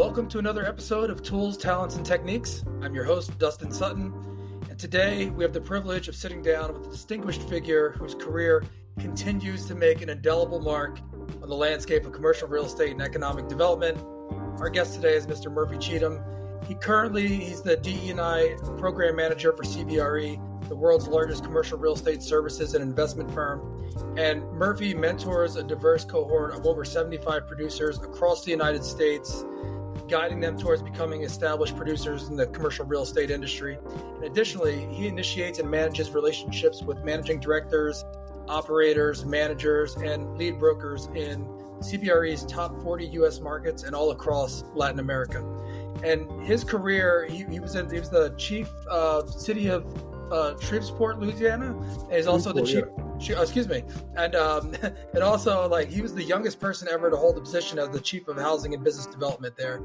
Welcome to another episode of Tools, Talents, and Techniques. I'm your host, Dustin Sutton, and today we have the privilege of sitting down with a distinguished figure whose career continues to make an indelible mark on the landscape of commercial real estate and economic development. Our guest today is Mr. Murphy Cheatham. He's the DE&I program manager for CBRE, the world's largest commercial real estate services and investment firm. And Murphy mentors a diverse cohort of over 75 producers across the United States, guiding them towards becoming established producers in the commercial real estate industry. And additionally, he initiates and manages relationships with managing directors, operators, managers, and lead brokers in CBRE's top 40 U.S. markets and all across Latin America. And his career, he was the chief city of Shreveport, Louisiana, and he's also the chief. And also, like, he was the youngest person ever to hold the position as the chief of housing and business development there.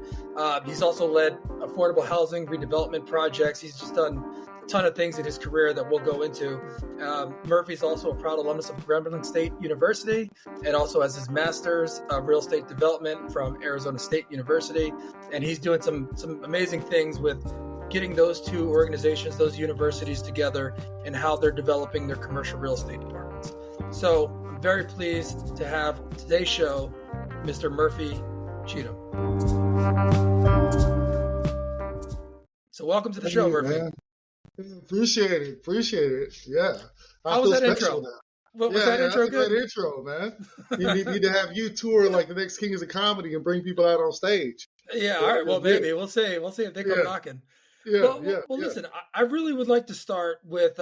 He's also led affordable housing redevelopment projects. He's just done a ton of things in his career that we'll go into. Murphy's also a proud alumnus of Grambling State University and also has his master's of real estate development from Arizona State University. And he's doing some amazing things with getting those two organizations, those universities together, and how they're developing their commercial real estate departments. So I'm very pleased to have today's show, Mr. Murphy Cheatham. So welcome to the show, Murphy. Man. Appreciate it. Yeah. How was that intro? What was that intro good? That intro, man. You need to have you tour like the next Kings of Comedy and bring people out on stage. Yeah, all right. Well, maybe. We'll see if they come knocking. Well, listen, I really would like to start with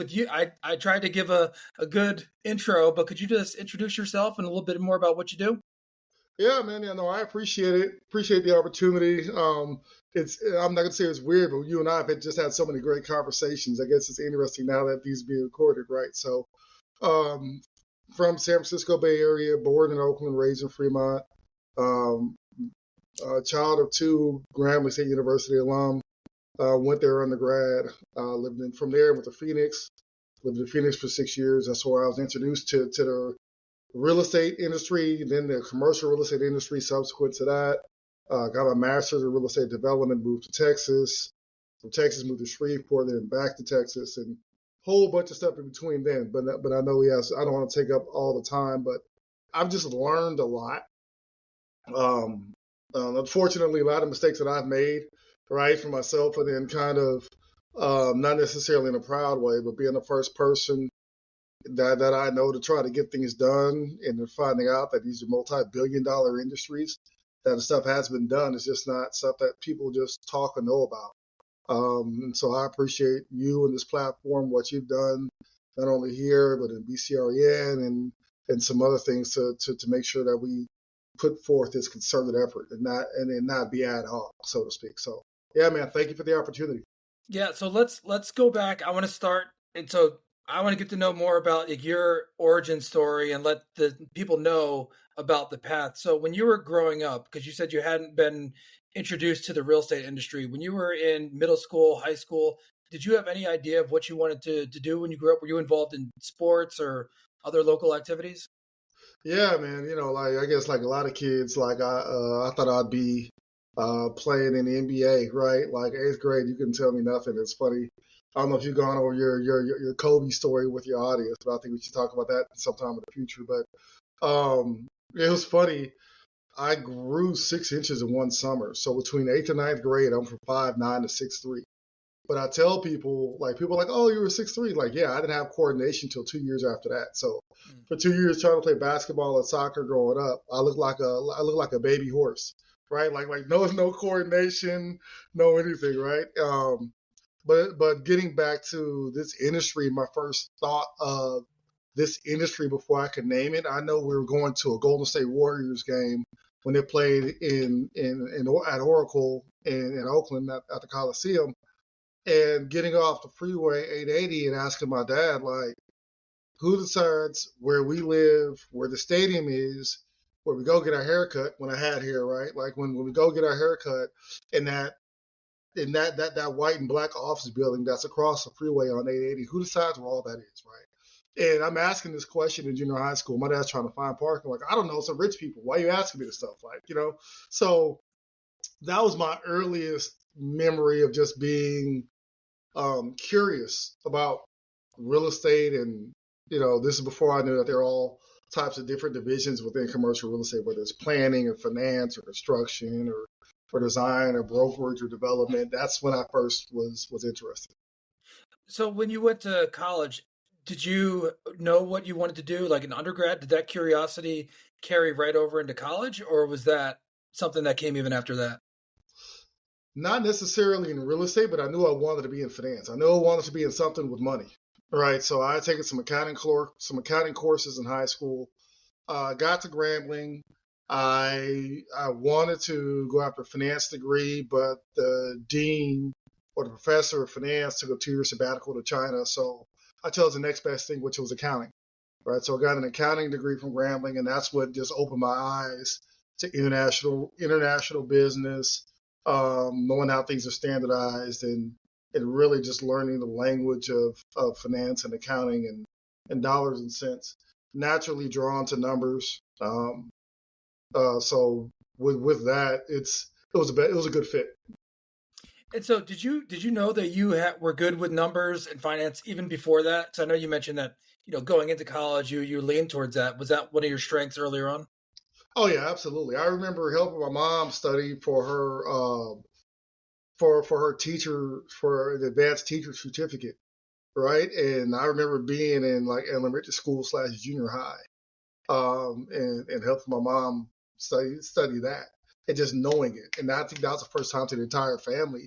you. I tried to give a good intro, but could you just introduce yourself and a little bit more about what you do? Yeah, man. Yeah, no, I appreciate it. Appreciate the opportunity. I'm not gonna say it's weird, but you and I have just had so many great conversations. I guess it's interesting now that these are being recorded, right? So, from San Francisco Bay Area, born in Oakland, raised in Fremont. A child of two, Grambling State University alum. Went there undergrad, from there, went to Phoenix, lived in Phoenix for 6 years. That's where I was introduced to the real estate industry, then the commercial real estate industry subsequent to that. Got my master's in real estate development, moved to Texas. From Texas, moved to Shreveport, then back to Texas, and a whole bunch of stuff in between then. But I know I don't want to take up all the time, but I've just learned a lot. Unfortunately, a lot of mistakes that I've made, right, for myself, and then kind of not necessarily in a proud way, but being the first person that I know to try to get things done, and then finding out that these are multi-billion-dollar industries, that the stuff has been done. It's just not stuff that people just talk or know about. And so I appreciate you and this platform, what you've done, not only here, but in BCREN and some other things to make sure that we put forth this concerted effort and not be ad hoc, so to speak. So yeah, man, thank you for the opportunity. Yeah, so let's go back. I want to start, and so I want to get to know more about your origin story and let the people know about the path. So when you were growing up, because you said you hadn't been introduced to the real estate industry, when you were in middle school, high school, did you have any idea of what you wanted to do when you grew up? Were you involved in sports or other local activities? Yeah, man. I guess like a lot of kids, like I thought I'd be playing in the NBA, right? Like 8th grade, you couldn't tell me nothing. It's funny. I don't know if you've gone over your Kobe story with your audience, but I think we should talk about that sometime in the future. But it was funny. I grew 6 inches in one summer. So between 8th and 9th grade, I'm from 5'9" to 6'3". But I tell people are like, oh, you were 6'3". Like, yeah, I didn't have coordination until 2 years after that. So for 2 years trying to play basketball and soccer growing up, I look like a baby horse, right? Like no coordination, no anything, right? But getting back to this industry, my first thought of this industry before I could name it, I know we were going to a Golden State Warriors game when they played at Oracle in Oakland at the Coliseum. And getting off the freeway 880 and asking my dad, like, who decides where we live, where the stadium is, where we go get our haircut when I had hair, right? Like when we go get our haircut in that white and black office building that's across the freeway on 880, who decides where all that is, right? And I'm asking this question in junior high school. My dad's trying to find parking. Like, I don't know, some rich people. Why are you asking me this stuff? So that was my earliest memory of just being curious about real estate. And, this is before I knew that there are all types of different divisions within commercial real estate, whether it's planning or finance or construction or design or brokerage or development. That's when I first was interested. So when you went to college, did you know what you wanted to do like in undergrad? Did that curiosity carry right over into college, or was that something that came even after that? Not necessarily in real estate, but I knew I wanted to be in finance. I knew I wanted to be in something with money, right? So I had taken some accounting courses in high school. Got to Grambling. I wanted to go after a finance degree, but the dean or the professor of finance took a 2-year sabbatical to China. So I chose the next best thing, which was accounting, right? So I got an accounting degree from Grambling, and that's what just opened my eyes to international business, knowing how things are standardized, and really just learning the language of finance and accounting and dollars and cents. Naturally drawn to numbers. So with that, it was a good fit. And so, did you know that you were good with numbers and finance even before that? So I know you mentioned that going into college, you leaned towards that. Was that one of your strengths earlier on? Oh yeah, absolutely. I remember helping my mom study for her for her teacher for the advanced teacher certificate, right? And I remember being in like elementary school / junior high, and helping my mom study that and just knowing it. And I think that was the first time to the entire family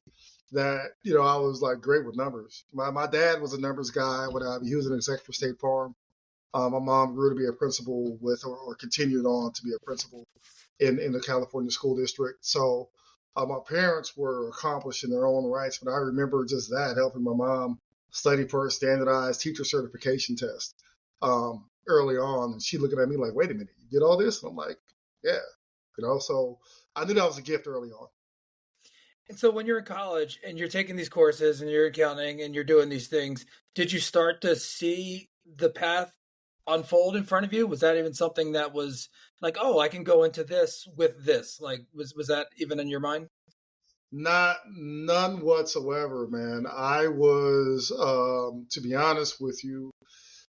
that I was like great with numbers. My dad was a numbers guy. He was an exec for State Farm. My mom grew to be a principal or continued on to be a principal in the California school district. So my parents were accomplished in their own rights, but I remember just that helping my mom study for her standardized teacher certification test early on, and she looking at me like, "Wait a minute, you did all this?" And I'm like, "Yeah." So I knew that was a gift early on. And so when you're in college and you're taking these courses and you're accounting and you're doing these things, did you start to see the path unfold in front of you? Was that even something that was like, oh, I can go into this with this? Like, was that even in your mind? None whatsoever, man. I was, to be honest with you,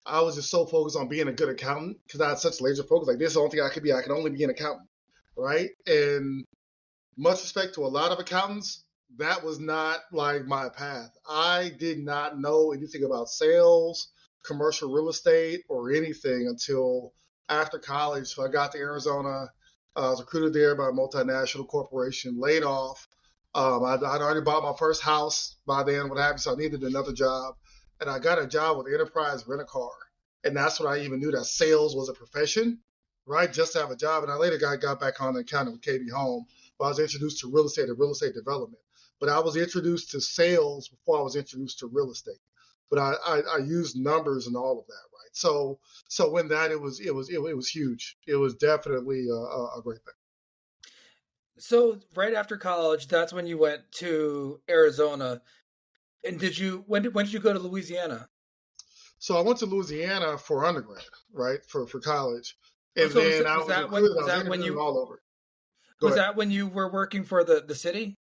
I was just so focused on being a good accountant because I had such laser focus. Like, this is the only thing I could be. I can only be an accountant, right? And much respect to a lot of accountants, that was not like my path. I did not know anything about sales, commercial real estate, or anything until after college. So I got to Arizona. I was recruited there by a multinational corporation, laid off. I'd already bought my first house by then, what have you, so I needed another job. And I got a job with Enterprise Rent a Car. And that's when I even knew that sales was a profession, right? Just to have a job. And I later got back on accounting with KB Home. But I was introduced to real estate and real estate development. But I was introduced to sales before I was introduced to real estate. But I used numbers and all of that, right? So when that it was huge. It was definitely a great thing. So right after college, that's when you went to Arizona. And when did you go to Louisiana? So I went to Louisiana for undergrad, right? For college. Oh, And so then I was recruited, I was interviewing all over. Go was ahead. that when you were working for the city?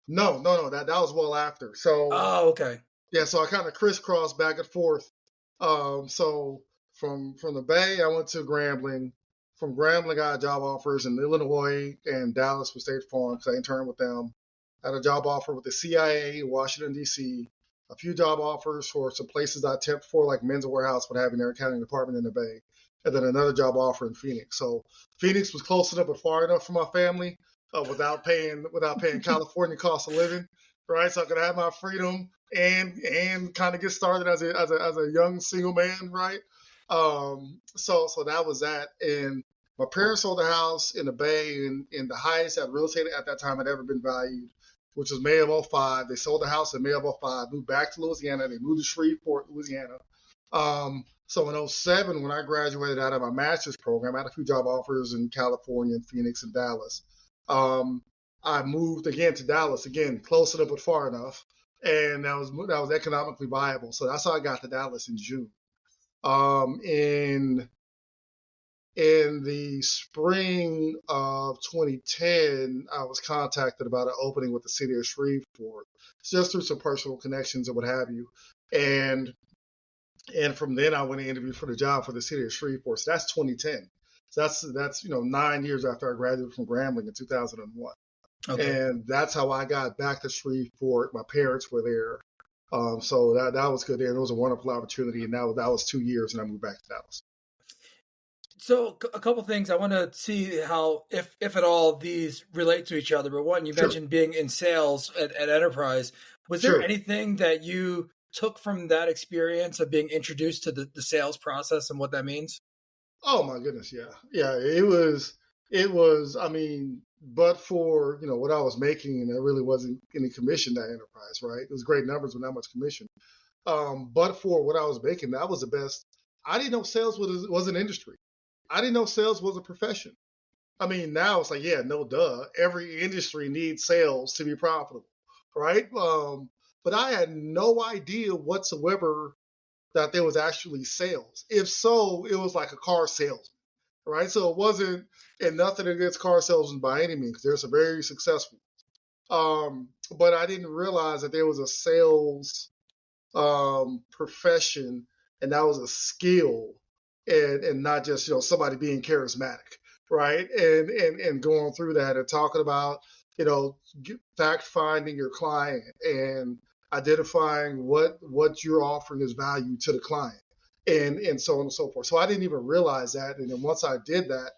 No. That was well after. So Oh, okay. yeah, so I kind of crisscrossed back and forth. So from the Bay, I went to Grambling. From Grambling, I got job offers in Illinois and Dallas with State Farm because I interned with them. I had a job offer with the CIA in Washington, D.C., a few job offers for some places I temped for, like Men's Warehouse, what having their accounting department in the Bay, and then another job offer in Phoenix. So Phoenix was close enough but far enough for my family without paying California cost of living, right? So I could have my freedom and kind of get started as a young single man, right? So that was that. And my parents sold a house in the Bay, and the highest that real estate at that time had ever been valued, which was May of '05. They sold the house in May of '05, moved back to Louisiana. They moved to Shreveport, Louisiana. So in '07, when I graduated out of my master's program, I had a few job offers in California, and Phoenix, and Dallas. Um, I moved again to Dallas, again, close enough but far enough. And that was economically viable. So that's how I got to Dallas in June. In in the spring of 2010, I was contacted about an opening with the city of Shreveport, just through some personal connections and what have you. And and from then I went and interviewed for the job for the city of Shreveport. So that's 2010. So that's 9 years after I graduated from Grambling in 2001. Okay. And that's how I got back to Shreveport. My parents were there. So that was good there. It was a wonderful opportunity. And that was 2 years, and I moved back to Dallas. So a couple things I want to see how, if at all, these relate to each other. But one, you Sure. mentioned being in sales at Enterprise. Was there Sure. anything that you took from that experience of being introduced to the sales process and what that means? Oh my goodness, yeah. It was. I mean, but for what I was making, and there really wasn't any commission that enterprise, right? It was great numbers, but not much commission. But for what I was making, that was the best. I didn't know sales was an industry. I didn't know sales was a profession. I mean, now it's like, yeah, no duh. Every industry needs sales to be profitable, right? But I had no idea whatsoever that there was actually sales. If so, it was like a car salesman, right? So it wasn't, and nothing against car salesmen by any means. They're some very successful. But I didn't realize that there was a sales profession, and that was a skill, and not just somebody being charismatic, right? And going through that and talking about fact finding your client and identifying what you're offering as value to the client, and so on and so forth. So I didn't even realize that, and then once I did that,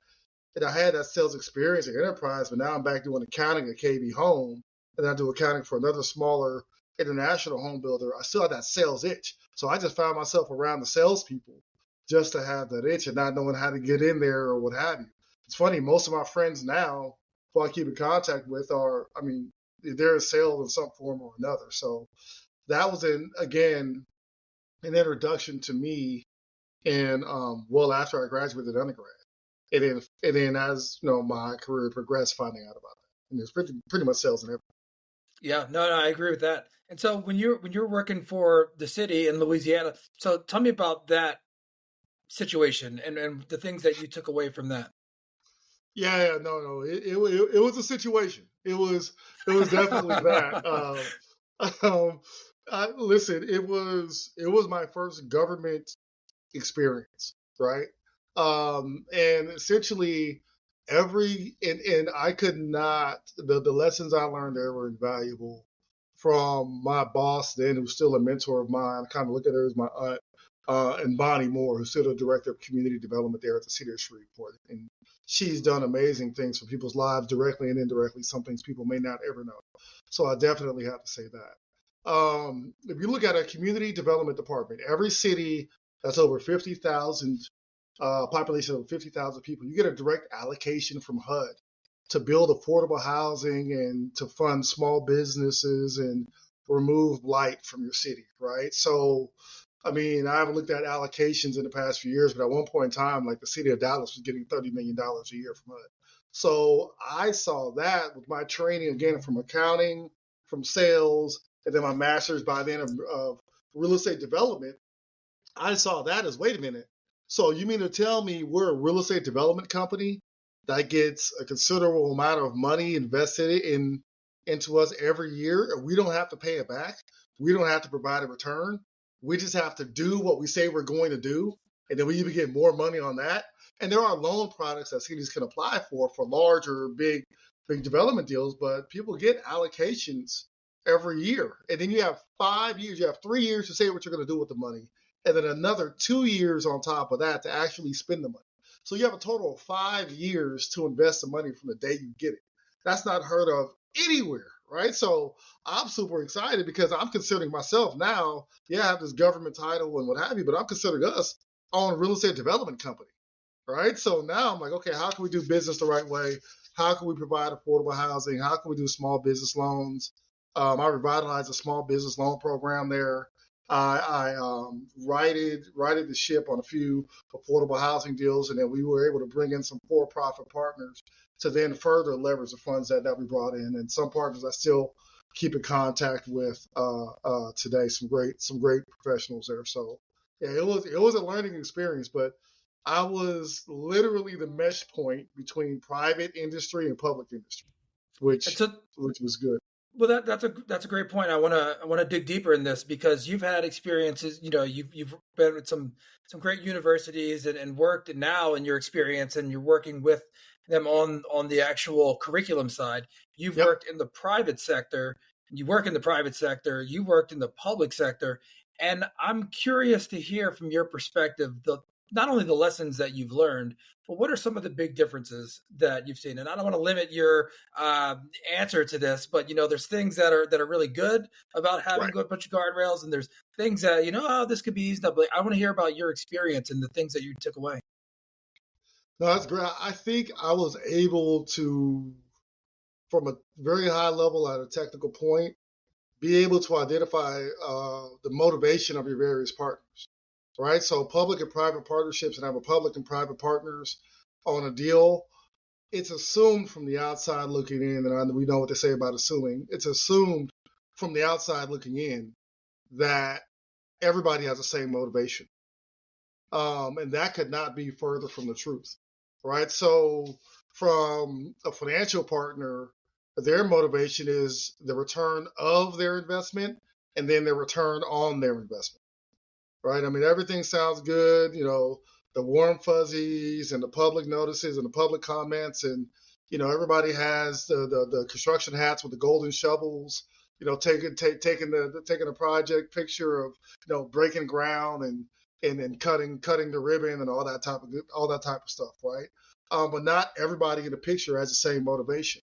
and I had that sales experience at Enterprise, but now I'm back doing accounting at KB Home, and I do accounting for another smaller international home builder. I still have that sales itch. So I just found myself around the salespeople just to have that itch and not knowing how to get in there or what have you. It's funny, most of my friends now who I keep in contact with they're in sales in some form or another. So that was again an introduction to me, and after I graduated undergrad. And then as my career progressed, finding out about that. And it's pretty much sales and everything. Yeah, no, I agree with that. And so when you're working for the city in Louisiana, so tell me about that situation and the things that you took away from that. Yeah, no. It was a situation. It was definitely that. Listen, it was my first government experience, right? And essentially and I could not, the lessons I learned there were invaluable from my boss then, who's still a mentor of mine. I kind of look at her as my aunt, and Bonnie Moore, who's still the director of community development there at the city of Shreveport. And she's done amazing things for people's lives directly and indirectly, some things people may not ever know. So I definitely have to say that. If you look at a community development department, every city that's over 50,000, population of 50,000 people, you get a direct allocation from HUD to build affordable housing and to fund small businesses and remove blight from your city, right? So, I mean, I haven't looked at allocations in the past few years, but at one point in time, like the city of Dallas was getting $30 million a year from HUD. So I saw that with my training, again, from accounting, from sales, and then my master's by then of real estate development. I saw that as, wait a minute. So you mean to tell me we're a real estate development company that gets a considerable amount of money invested into us every year, and we don't have to pay it back? We don't have to provide a return. We just have to do what we say we're going to do, and then we even get more money on that. And there are loan products that cities can apply for larger, big development deals, but people get allocations every year. And then you have 5 years, you have 3 years to say what you're going to do with the money, and then another 2 years on top of that to actually spend the money. So you have a total of 5 years to invest the money from the day you get it. That's not heard of anywhere, right? So I'm super excited because I'm considering myself now, I have this government title and what have you, but I'm considering us on a real estate development company, right? So now I'm like, okay, how can we do business the right way? How can we provide affordable housing? How can we do small business loans? I revitalized a small business loan program there. I righted the ship on a few affordable housing deals, and then we were able to bring in some for-profit partners to then further leverage the funds that we brought in, and some partners I still keep in contact with today. Some great professionals there. So yeah, it was a learning experience, but I was literally the mesh point between private industry and public industry, And which so, which was good. well, that's a great point. I want to dig deeper in this because you've had experiences. You've been at some great universities and worked now in your experience, and you're working with them on the actual curriculum side. You've Yep. worked in the private sector. You work in the private sector. You worked in the public sector, and I'm curious to hear from your perspective the not only the lessons that you've learned, but what are some of the big differences that you've seen? And I don't want to limit your answer to this, but there's things that are really good about having Right. a bunch of guardrails, and there's things that oh, this could be eased up. But I want to hear about your experience and the things that you took away. No, that's great. I think I was able to, from a very high level at a technical point, be able to identify the motivation of your various partners, right? So public and private partnerships, and have a public and private partners on a deal. It's assumed from the outside looking in, and we know what they say about assuming. It's assumed from the outside looking in that everybody has the same motivation, and that could not be further from the truth, right? So from a financial partner, their motivation is the return of their investment and then their return on their investment, right? I mean, everything sounds good, the warm fuzzies and the public notices and the public comments, and everybody has the construction hats with the golden shovels, taking a project picture of breaking ground and cutting the ribbon and all that type of stuff, right? But not everybody in the picture has the same motivation.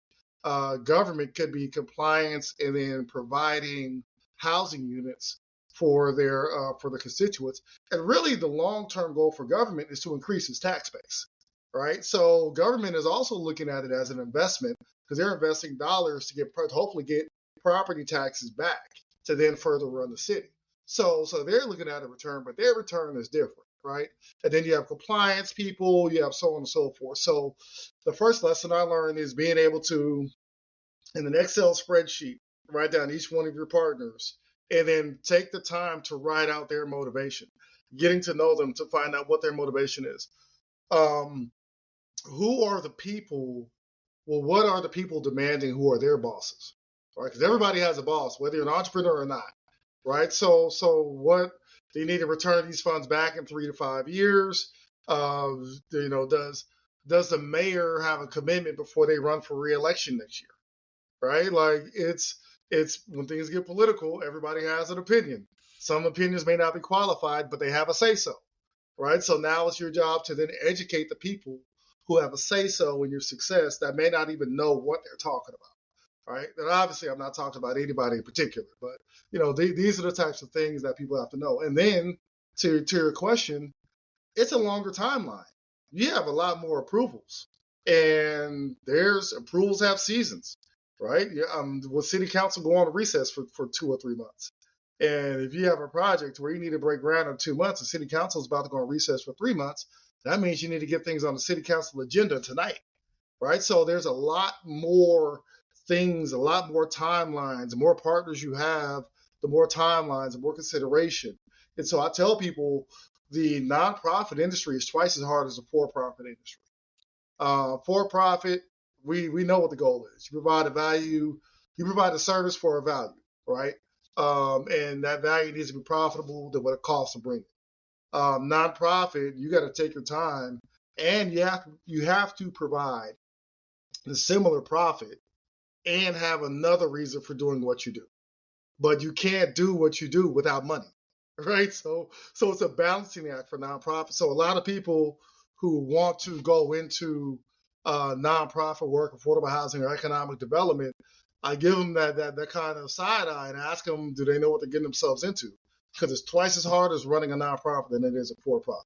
Government could be compliance and then providing housing units for the constituents. And really, the long-term goal for government is to increase its tax base, right? So government is also looking at it as an investment because they're investing dollars to hopefully get property taxes back to then further run the city. So they're looking at a return, but their return is different, right? And then you have compliance people, you have so on and so forth. So the first lesson I learned is being able to, in an Excel spreadsheet, write down each one of your partners and then take the time to write out their motivation, getting to know them to find out what their motivation is. Who are the people? Well, what are the people demanding who are their bosses, right? Because everybody has a boss, whether you're an entrepreneur or not, right? So what do you need to return these funds back in 3 to 5 years? Does the mayor have a commitment before they run for re-election next year, right? Like it's when things get political, everybody has an opinion. Some opinions may not be qualified, but they have a say-so, right? So now it's your job to then educate the people who have a say-so in your success that may not even know what they're talking about, right? And obviously, I'm not talking about anybody in particular, but these are the types of things that people have to know. And then to your question, it's a longer timeline. You have a lot more approvals, and there's approvals have seasons, right? Will city council go on a recess for 2 or 3 months? And if you have a project where you need to break ground in 2 months, the city council is about to go on recess for 3 months, that means you need to get things on the city council agenda tonight, right? So there's a lot more things, a lot more timelines. The more partners you have, the more timelines, the more consideration. And so I tell people the nonprofit industry is twice as hard as the for-profit industry. For-profit, we know what the goal is. You provide a value, you provide a service for a value, right? And that value needs to be profitable than what it costs to bring it. Nonprofit, you got to take your time, and you have to provide the similar profit and have another reason for doing what you do. But you can't do what you do without money, right? So it's a balancing act for nonprofit. So a lot of people who want to go into nonprofit work, affordable housing, or economic development, I give them that kind of side eye and ask them, do they know what they're getting themselves into? Because it's twice as hard as running a nonprofit than it is a for-profit.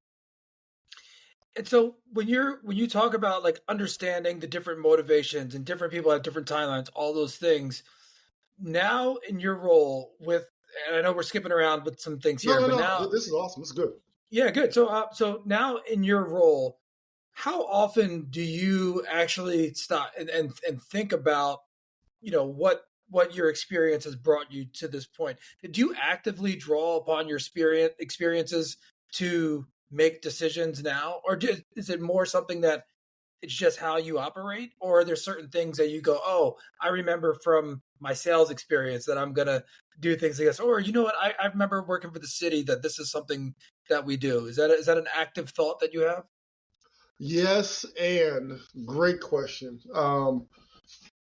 And so when you talk about like understanding the different motivations and different people have different timelines, all those things, now in your role with, and I know we're skipping around with some things here, but now this is awesome. This is good. Yeah, good. So now in your role, how often do you actually stop and think about, what your experience has brought you to this point? Do you actively draw upon your experiences to make decisions now, or is it more something that it's just how you operate, or are there certain things that you go, oh, I remember from my sales experience that I'm gonna do things like this, or you know what, I remember working for the city that this is something that we do. Is that an active thought that you have? Yes, and great question.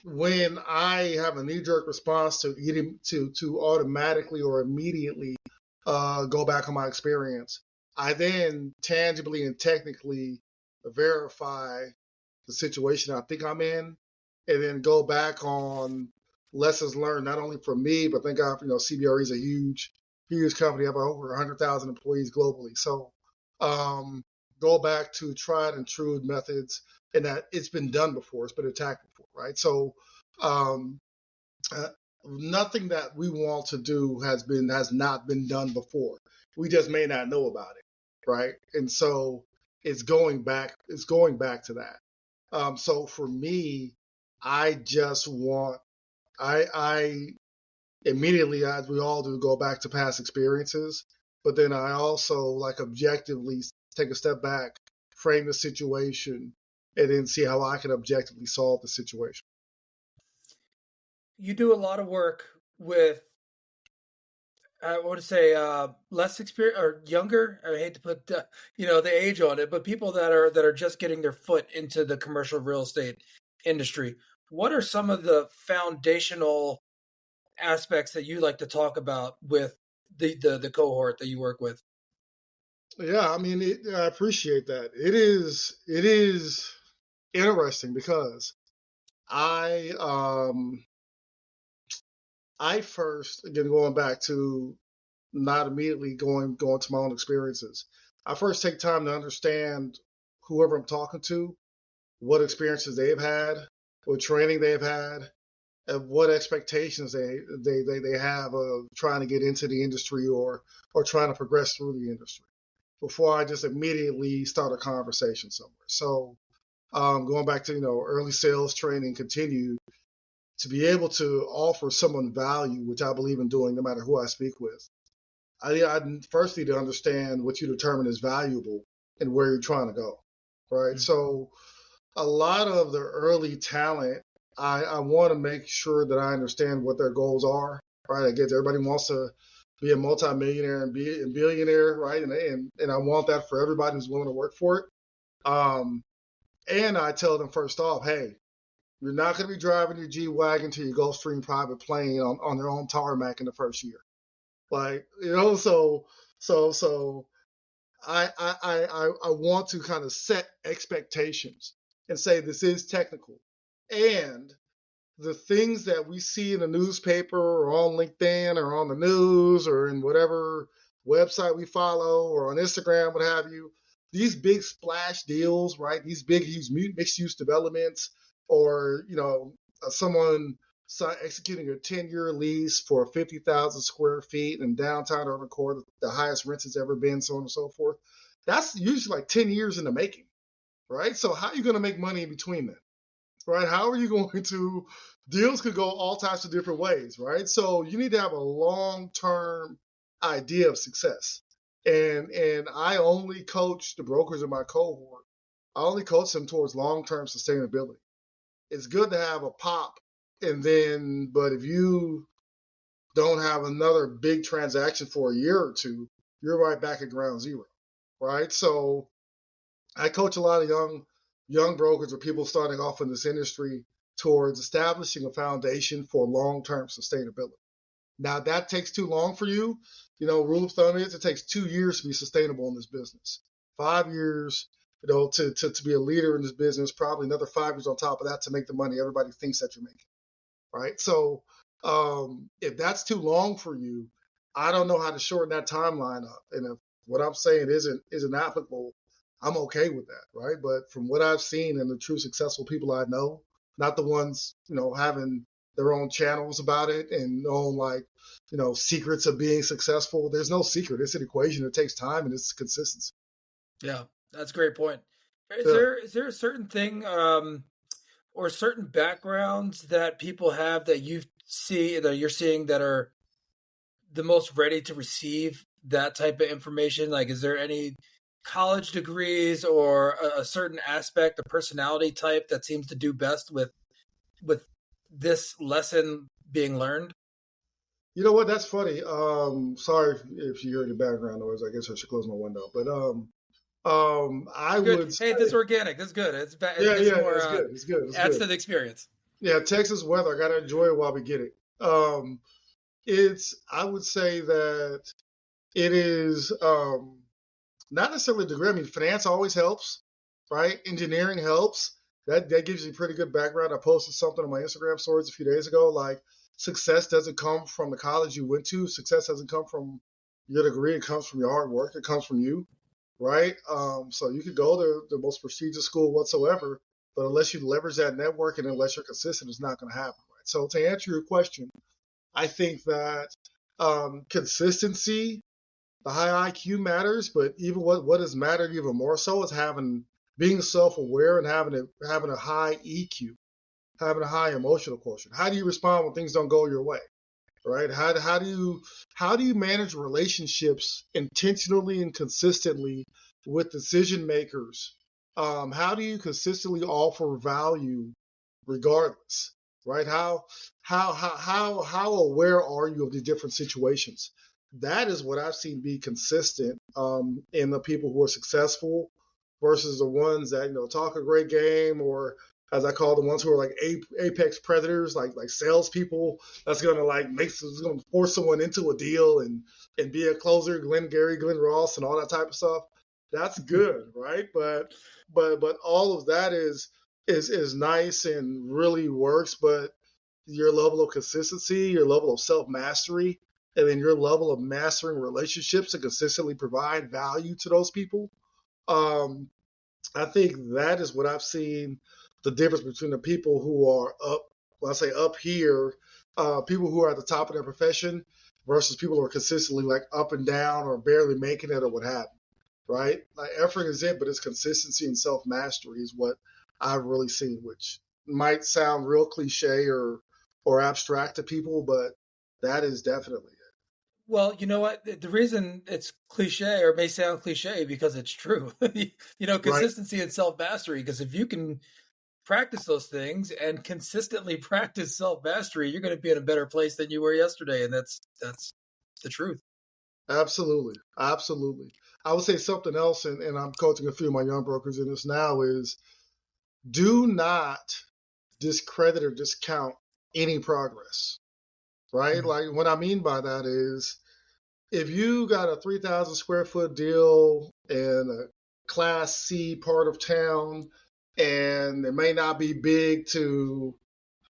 When I have a knee-jerk response to eating to automatically or immediately go back on my experience, I then tangibly and technically verify the situation I think I'm in, and then go back on lessons learned not only from me, but thank God, CBRE is a huge company, have over 100,000 employees globally. So um, go back to tried and true methods, and that it's been done before, it's been attacked before, right? So um, uh, nothing that we want to do has not been done before. We just may not know about it, right? And so it's going back to that. So for me, I just want I immediately, as we all do, go back to past experiences, but then I also like objectively take a step back, frame the situation, and then see how I can objectively solve the situation. You do a lot of work with, I want to say, less experience or younger. I hate to put the age on it, but people that are just getting their foot into the commercial real estate industry. What are some of the foundational aspects that you like to talk about with the cohort that you work with? Yeah, I mean, I appreciate that. It is interesting because I I first, again, going back to not immediately going to my own experiences. I first take time to understand whoever I'm talking to, what experiences they've had, what training they've had, and what expectations they have of trying to get into the industry or trying to progress through the industry before I just immediately start a conversation somewhere. So going back to early sales training, continue to be able to offer someone value, which I believe in doing no matter who I speak with. I first need to understand what you determine is valuable and where you're trying to go, right? Mm. So a lot of the early talent, I want to make sure that I understand what their goals are, right? I get everybody wants to be a multimillionaire and be a billionaire, right? And I want that for everybody who's willing to work for it. Um, and I tell them first off, hey, you're not going to be driving your G wagon to your Gulfstream private plane on their own tarmac in the first year. Like, so I want to kind of set expectations and say this is technical. And the things that we see in the newspaper or on LinkedIn or on the news or in whatever website we follow or on Instagram, what have you, these big splash deals, right? These big, huge mixed use developments, or, someone executing a 10-year lease for 50,000 square feet in downtown urban core, the highest rents it's ever been, so on and so forth. That's usually like 10 years in the making, right? So how are you going to make money in between that? Right? How are you going to, deals could go all types of different ways, right? So you need to have a long-term idea of success. And I only coach the brokers in my cohort. I only coach them towards long-term sustainability. It's good to have a pop but if you don't have another big transaction for a year or two, you're right back at ground zero, right? So I coach a lot of young brokers or people starting off in this industry towards establishing a foundation for long-term sustainability. Now, that takes too long for you. Rule of thumb is it takes 2 years to be sustainable in this business. 5 years, to be a leader in this business, probably another 5 years on top of that to make the money everybody thinks that you're making, right? So if that's too long for you, I don't know how to shorten that timeline up. And if what I'm saying isn't applicable, I'm okay with that, right? But from what I've seen and the true successful people I know, not the ones, having their own channels about it and knowing secrets of being successful. There's no secret. It's an equation. It takes time and it's consistency. Yeah, that's a great point. Is Yeah. there is there a certain thing or certain backgrounds that people have that you're seeing that are the most ready to receive that type of information? Like, is there any college degrees or a certain aspect, a personality type that seems to do best with this lesson being learned? You know what? That's funny. Sorry if you hear the background noise. I guess I should close my window. But I You're good. would Hey, this is say, organic. This is good. It yeah, gives yeah, more it's good. It's good. It's adds good. to the experience. Yeah, Texas weather. I gotta enjoy it while we get it. I would say that it is not necessarily a degree. I mean, finance always helps, right? Engineering helps. That gives you a pretty good background. I posted something on my Instagram stories a few days ago. Like, success doesn't come from the college you went to. Success doesn't come from your degree. It comes from your hard work. It comes from you, right? So you could go to the most prestigious school whatsoever, but unless you leverage that network and unless you're consistent, it's not going to happen, right? So to answer your question, I think that consistency, the high IQ matters, but even what has mattered even more so is being self-aware and having a high EQ, having a high emotional quotient. How do you respond when things don't go your way, right? How do you manage relationships intentionally and consistently with decision makers? How do you consistently offer value regardless, right? How aware are you of the different situations? That is what I've seen be consistent in the people who are successful versus the ones that talk a great game, or as I call the ones who are like apex predators, like salespeople. That's gonna force someone into a deal and be a closer, Glenn Gary, Glenn Ross, and all that type of stuff. That's good, right? But all of that is nice and really works, but your level of consistency, your level of self mastery, and then your level of mastering relationships to consistently provide value to those people. Um, I think that is what I've seen the difference between the people who are up, when I say up here, people who are at the top of their profession versus people who are consistently like up and down or barely making it or what have you, right? Like effort is it, but it's consistency and self mastery is what I've really seen, which might sound real cliche or abstract to people, but that is definitely it. Well, you know what? The reason it's cliche or may sound cliche because it's true. Right. Consistency and self mastery. Because if you can practice those things and consistently practice self mastery, you're going to be in a better place than you were yesterday, and that's the truth. Absolutely. Absolutely. I would say something else, and I'm coaching a few of my young brokers in this now, is do not discredit or discount any progress, right? Mhm. Like what I mean by that is if you got a 3,000 square foot deal in a class C part of town, and it may not be big to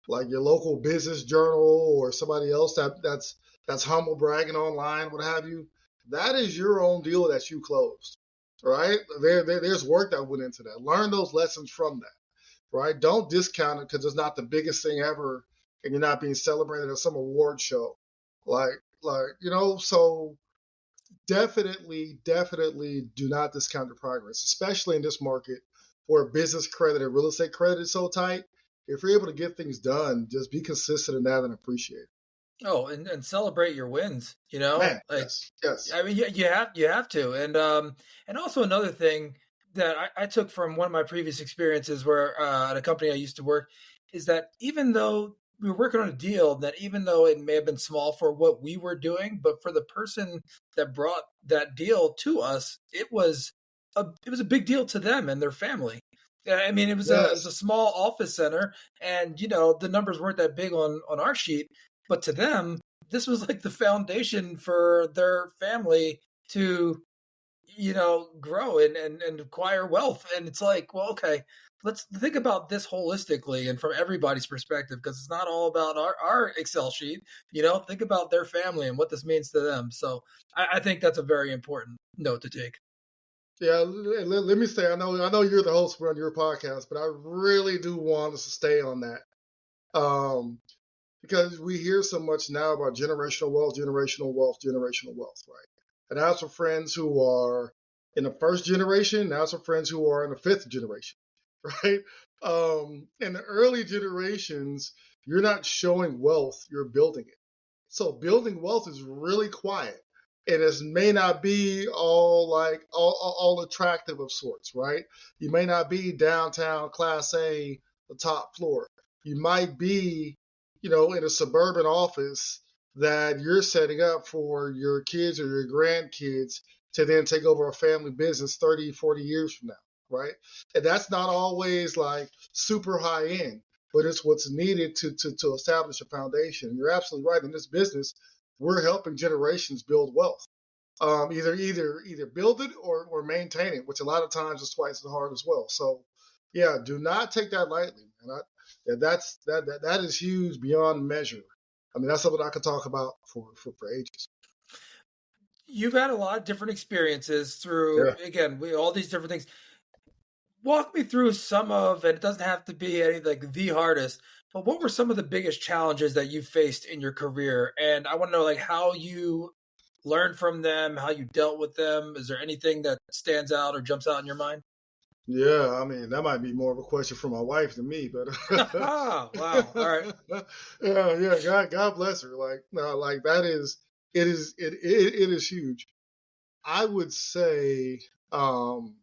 like your local business journal or somebody else that's humble bragging online, what have you, that is your own deal that you closed, right? There's work that went into that. Learn those lessons from that, right? Don't discount it because it's not the biggest thing ever, and you're not being celebrated at some award show, So definitely do not discount your progress, especially in this market where business credit and real estate credit is so tight. If you're able to get things done, just be consistent in that and appreciate it. Oh, and celebrate your wins. Man, Like yes, yes. I mean, you have to, and also another thing that I took from one of my previous experiences where at a company I used to work is that even though we were working on a deal, that even though it may have been small for what we were doing, but for the person that brought that deal to us, it was a big deal to them and their family. I mean, it was a Yes. small office center, and the numbers weren't that big on our sheet, but to them, this was like the foundation for their family to grow and acquire wealth. And it's like, well, okay, let's think about this holistically and from everybody's perspective, because it's not all about our Excel sheet. Think about their family and what this means to them. So I think that's a very important note to take. Yeah, let me say, I know you're the host for your podcast, but I really do want us to stay on that. Um, because we hear so much now about generational wealth, right? And I have some friends who are in the first generation. Now some friends who are in the fifth generation, right? In the early generations, you're not showing wealth, you're building it. So building wealth is really quiet. and it may not be all attractive of sorts, right? You may not be downtown Class A, the top floor. You might be, in a suburban office that you're setting up for your kids or your grandkids to then take over a family business 30, 40 years from now, right? And that's not always like super high end, but it's what's needed to establish a foundation. And you're absolutely right. In this business, we're helping generations build wealth. Either build it or maintain it, which a lot of times is twice as hard as well. So, yeah, do not take that lightly, man. That is huge beyond measure. I mean, that's something I could talk about for ages. You've had a lot of different experiences through, again, all these different things. Walk me through some of, and it doesn't have to be any like the hardest, but what were some of the biggest challenges that you faced in your career? And I want to know like how you learned from them, how you dealt with them. Is there anything that stands out or jumps out in your mind? Yeah, I mean, that might be more of a question for my wife than me, but Oh, wow. All right. yeah. God bless her. Like, no, like that is it is huge. I would say, man,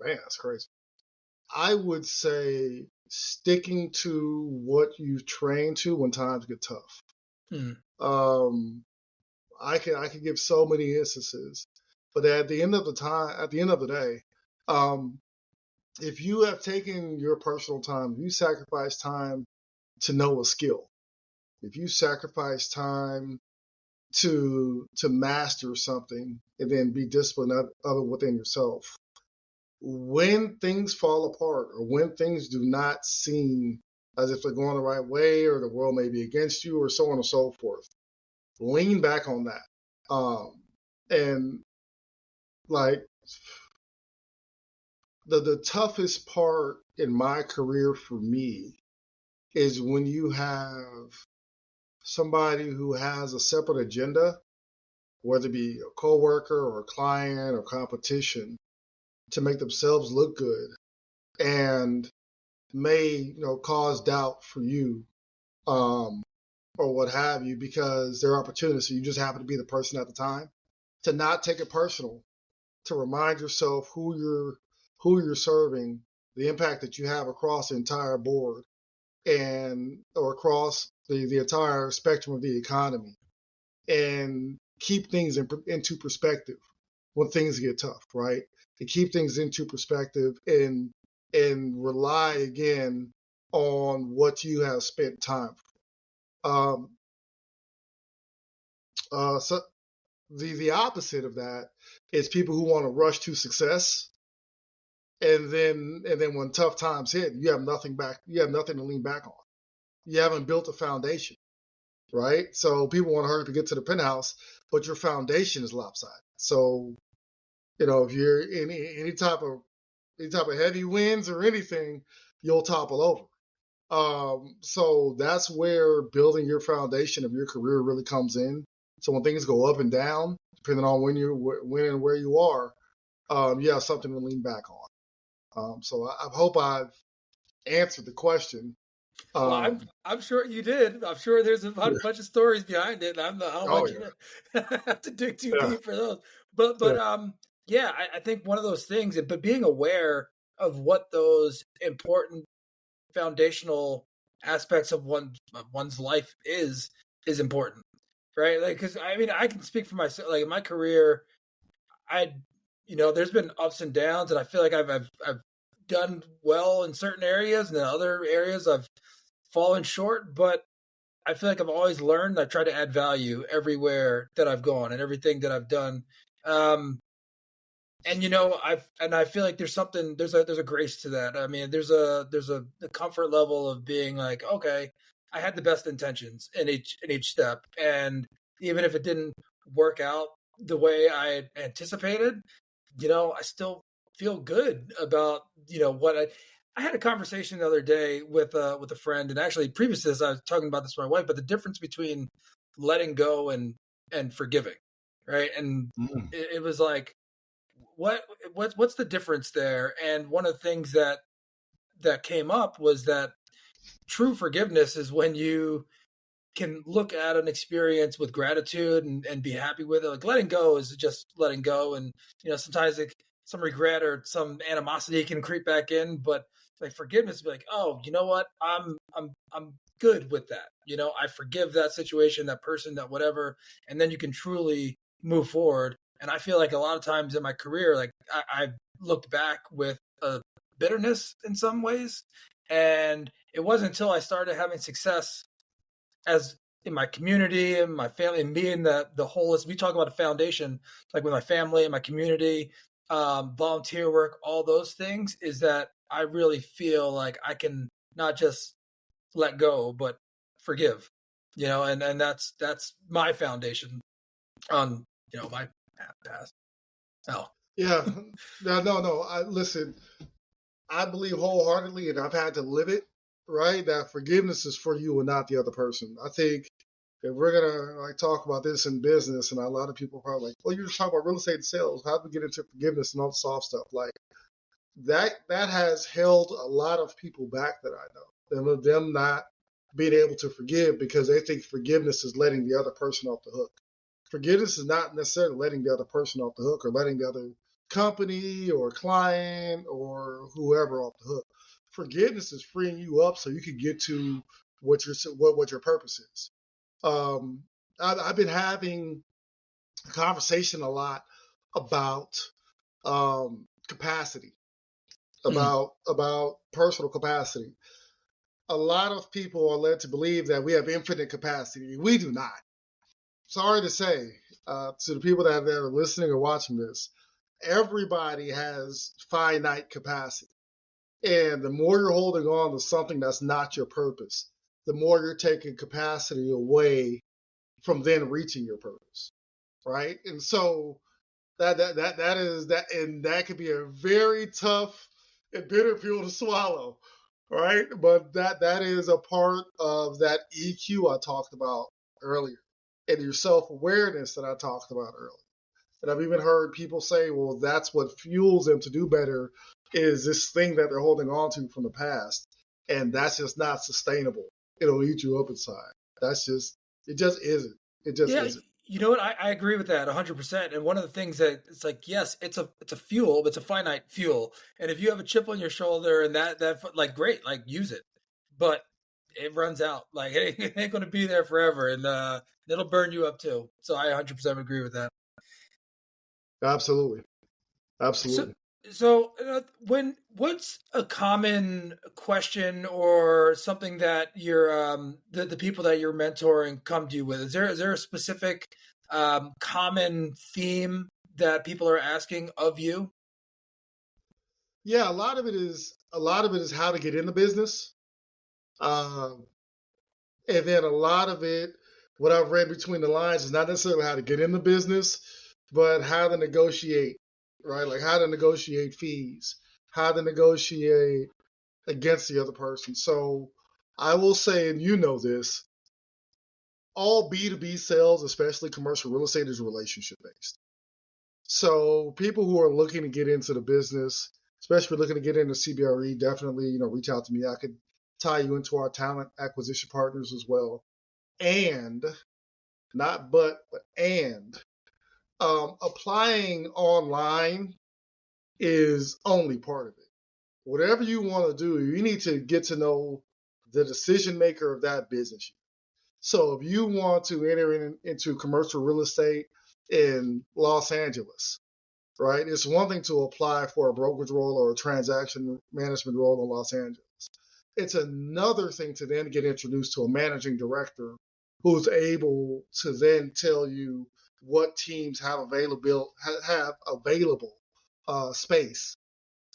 that's crazy. I would say sticking to what you've trained to when times get tough. Hmm. I can give so many instances, but at the end of the day, if you have taken your personal time, if you sacrifice time to know a skill, if you sacrifice time to master something and then be disciplined of it within yourself, when things fall apart or when things do not seem as if they're going the right way or the world may be against you or so on and so forth, lean back on that. And like the toughest part in my career for me is when you have somebody who has a separate agenda, whether it be a coworker or a client or competition, to make themselves look good and may cause doubt for you, or what have you, because they're opportunities. So you just happen to be the person at the time. To not take it personal, to remind yourself who you're serving, the impact that you have across the entire board or across the entire spectrum of the economy, and keep things into perspective when things get tough, right? To keep things into perspective and rely again on what you have spent time for. So the opposite of that is people who want to rush to success, and then when tough times hit, you have nothing to lean back on. You haven't built a foundation, right? So people want to hurry to get to the penthouse, but your foundation is lopsided. So if you're in any type of heavy winds or anything, you'll topple over. So that's where building your foundation of your career really comes in. So when things go up and down, depending on when and where you are, you have something to lean back on. So I hope I've answered the question. Well, I'm sure you did. I'm sure there's a bunch of stories behind it. I don't want you to have to dig too deep for those. But yeah, I think one of those things, but being aware of what those important foundational aspects of one's life is important, right? Like, because I mean, I can speak for myself. Like in my career, there's been ups and downs, and I feel like I've done well in certain areas, and in other areas I've fallen short. But I feel like I've always learned. I've tried to add value everywhere that I've gone and everything that I've done. And I feel like there's a grace to that. I mean, there's a comfort level of being like, okay, I had the best intentions in each step, and even if it didn't work out the way I anticipated, I still feel good about what I had a conversation the other day with a friend, and actually previous to this, I was talking about this with my wife, but the difference between letting go and forgiving, right? And it was like, what's the difference there? And one of the things that came up was that true forgiveness is when you can look at an experience with gratitude and be happy with it. Like letting go is just letting go. And, sometimes some regret or some animosity can creep back in, but like forgiveness be like, oh, you know what? I'm good with that. I forgive that situation, that person, that whatever. And then you can truly move forward. And I feel like a lot of times in my career, like I looked back with a bitterness in some ways. And it wasn't until I started having success as in my community and my family and me and the wholest, we talk about a foundation, like with my family and my community, volunteer work, all those things, is that I really feel like I can not just let go, but forgive, and that's my foundation on, my past. Oh, Yeah. No. Listen, I believe wholeheartedly, and I've had to live it, right? That forgiveness is for you and not the other person. I think if we're gonna like talk about this in business, and a lot of people are probably like, well, you're just talking about real estate sales. How do we get into forgiveness and all the soft stuff? Like that has held a lot of people back that I know. Them not being able to forgive because they think forgiveness is letting the other person off the hook. Forgiveness is not necessarily letting the other person off the hook or letting the other company or client or whoever off the hook. Forgiveness is freeing you up so you can get to what your purpose is. I've been having a conversation a lot about capacity, about personal capacity. A lot of people are led to believe that we have infinite capacity. We do not. Sorry to say to the people that are listening or watching this, everybody has finite capacity. And the more you're holding on to something that's not your purpose, the more you're taking capacity away from then reaching your purpose, right? And so that is that, and that could be a very tough and bitter pill to swallow, right? But that is a part of that EQ I talked about earlier, and your self-awareness that I talked about earlier. And I've even heard people say, well, that's what fuels them to do better is this thing that they're holding on to from the past. And that's just not sustainable. It'll eat you up inside. It just isn't. It just isn't. You know what? I agree with that 100%. And one of the things that it's like, yes, it's a fuel, but it's a finite fuel. And if you have a chip on your shoulder and that like, great, like use it, but it runs out. Like it ain't going to be there forever. And it'll burn you up too. So I 100% agree with that. Absolutely. So what's a common question or something that your the people that you're mentoring come to you with? Is there a specific common theme that people are asking of you? Yeah, a lot of it is how to get in the business, and then a lot of it, what I've read between the lines, is not necessarily how to get in the business, but how to negotiate, right? Like how to negotiate fees, how to negotiate against the other person. So I will say, and you know this, all B2B sales, especially commercial real estate, is relationship based. So people who are looking to get into the business, especially looking to get into CBRE, definitely, reach out to me. I could tie you into our talent acquisition partners as well. And not but and applying online is only part of it. Whatever you want to do, you need to get to know the decision maker of that business. So if you want to enter into commercial real estate in Los Angeles, right, it's one thing to apply for a brokerage role or a transaction management role in Los Angeles. It's another thing to then get introduced to a managing director who's able to then tell you what teams have available space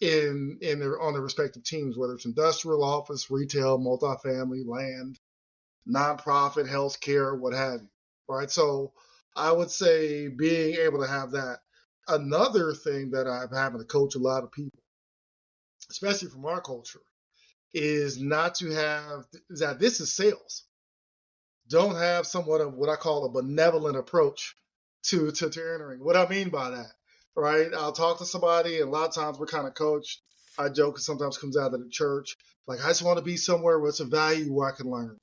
on their respective teams, whether it's industrial, office, retail, multifamily, land, nonprofit, healthcare, what have you, right? So I would say being able to have that. Another thing that I'm having to coach a lot of people, especially from our culture, is not to have that this is sales. Don't have somewhat of what I call a benevolent approach to entering. What I mean by that, right? I'll talk to somebody, and a lot of times we're kind of coached. I joke, it sometimes comes out of the church. Like, I just want to be somewhere where it's a value where I can learn.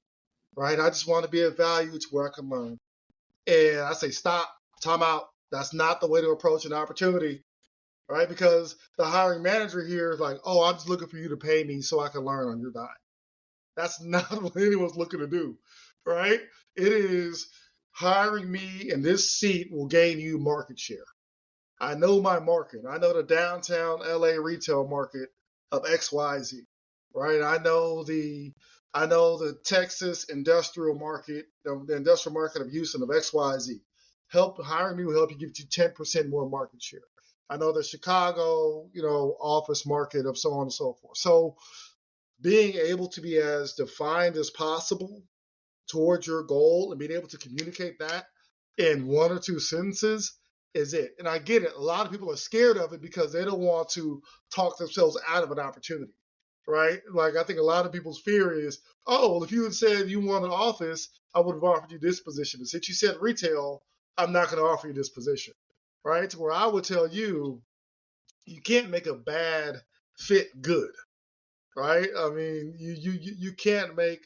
right? I just want to be of value to where I can learn. And I say, stop, time out. That's not the way to approach an opportunity, right? Because the hiring manager here is like, oh, I'm just looking for you to pay me so I can learn on your dime. That's not what anyone's looking to do, right? It is hiring me and this seat will gain you market share. I know my market. I know the downtown LA retail market of XYZ, right? I know the Texas industrial market, the industrial market of Houston of XYZ. Hiring me will help you give you 10% more market share. I know the Chicago, office market of so on and so forth. So being able to be as defined as possible towards your goal and being able to communicate that in one or two sentences is it. And I get it. A lot of people are scared of it because they don't want to talk themselves out of an opportunity, right? Like I think a lot of people's fear is, oh, well, if you had said you want an office, I would have offered you this position. But since you said retail, I'm not going to offer you this position, right? To where I would tell you, you can't make a bad fit good, right? I mean, you can't make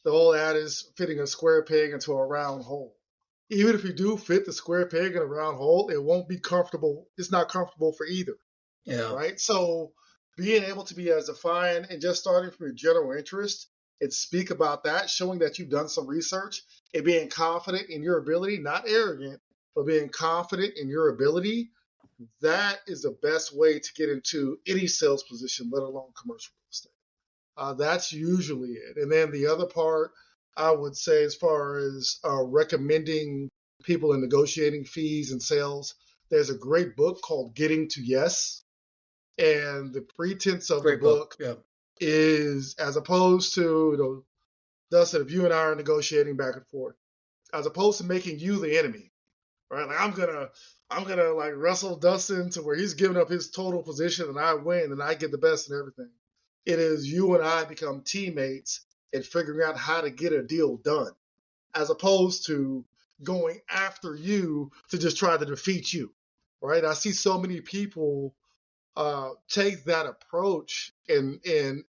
the whole ad is fitting a square peg into a round hole. Even if you do fit the square peg in a round hole, it won't be comfortable. It's not comfortable for either, Yeah. right? So being able to be as defined and just starting from your general interest and speak about that, showing that you've done some research and being confident in your ability, not arrogant, but being confident in your ability, that is the best way to get into any sales position, let alone commercial real estate. That's usually it. And then the other part, I would say, as far as recommending people in negotiating fees and sales, there's a great book called Getting to Yes. And the pretense of the Great book. book Yeah. is, as opposed to, Dustin, if you and I are negotiating back and forth, as opposed to making you the enemy, right? Like I'm gonna like wrestle Dustin to where he's giving up his total position and I win and I get the best and everything. It is you and I become teammates and figuring out how to get a deal done, as opposed to going after you to just try to defeat you, right? I see so many people take that approach and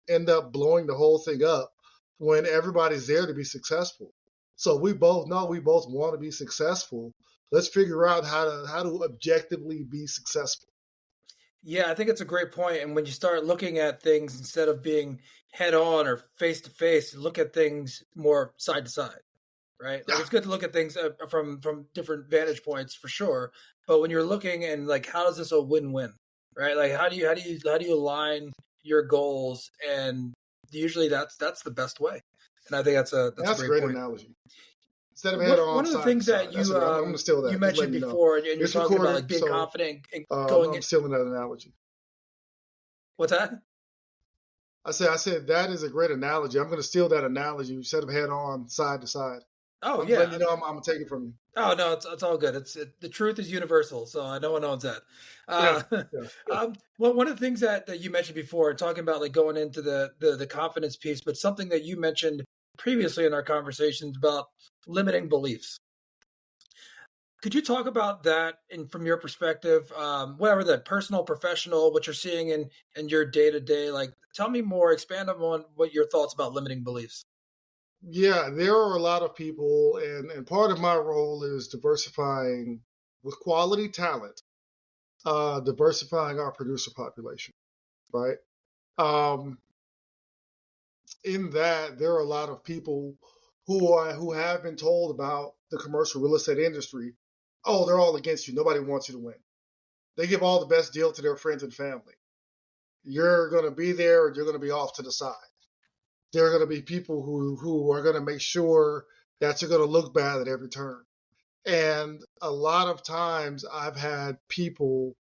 end up blowing the whole thing up when everybody's there to be successful. So we both know we both want to be successful. Let's figure out how to objectively be successful. Yeah, I think it's a great point. And when you start looking at things instead of being head on or face to face, look at things more side to side, right? Like Yeah, it's good to look at things from different vantage points for sure. But when you're looking and like, how is this a win-win, right? Like how do you align your goals? And usually that's the best way. And I think that's a that's a great great point. analogy. Instead of head on, One of the side to things side. that That's a good. I'm going to steal you that. Just mentioned letting you know. before, and you're It's talking about recorded, like being so confident and going I'm in. stealing that analogy. What's that? I said that is a great analogy. I'm going to steal that analogy instead of head on, side to side. Oh I'm just letting yeah. you know I'm going to take it from you. Oh no, it's all good. The truth is universal, so no one owns that. Yeah, yeah. Well, one of the things that you mentioned before, talking about like going into the confidence piece, but something that you mentioned previously in our conversations about limiting beliefs. Could you talk about that and from your perspective, whatever the personal, professional, what you're seeing in your day to day? Like, tell me more, expand on what your thoughts about limiting beliefs. Yeah, there are a lot of people, and part of my role is diversifying with quality talent, diversifying our producer population, right? Um, in that, there are a lot of people who have been told about the commercial real estate industry. Oh, they're all against you. Nobody wants you to win. They give all the best deal to their friends and family. You're going to be there, or you're going to be off to the side. There are going to be people who are going to make sure that you're going to look bad at every turn. And a lot of times I've had people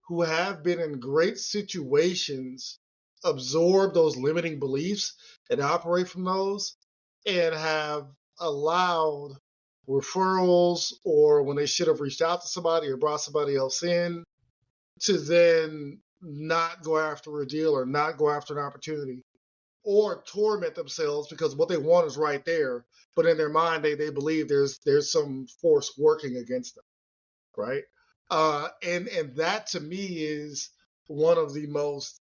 who have been in great situations absorb those limiting beliefs and operate from those and have allowed referrals or when they should have reached out to somebody or brought somebody else in to then not go after a deal or not go after an opportunity or torment themselves because what they want is right there, but in their mind they believe there's some force working against them, right? And that to me is one of the most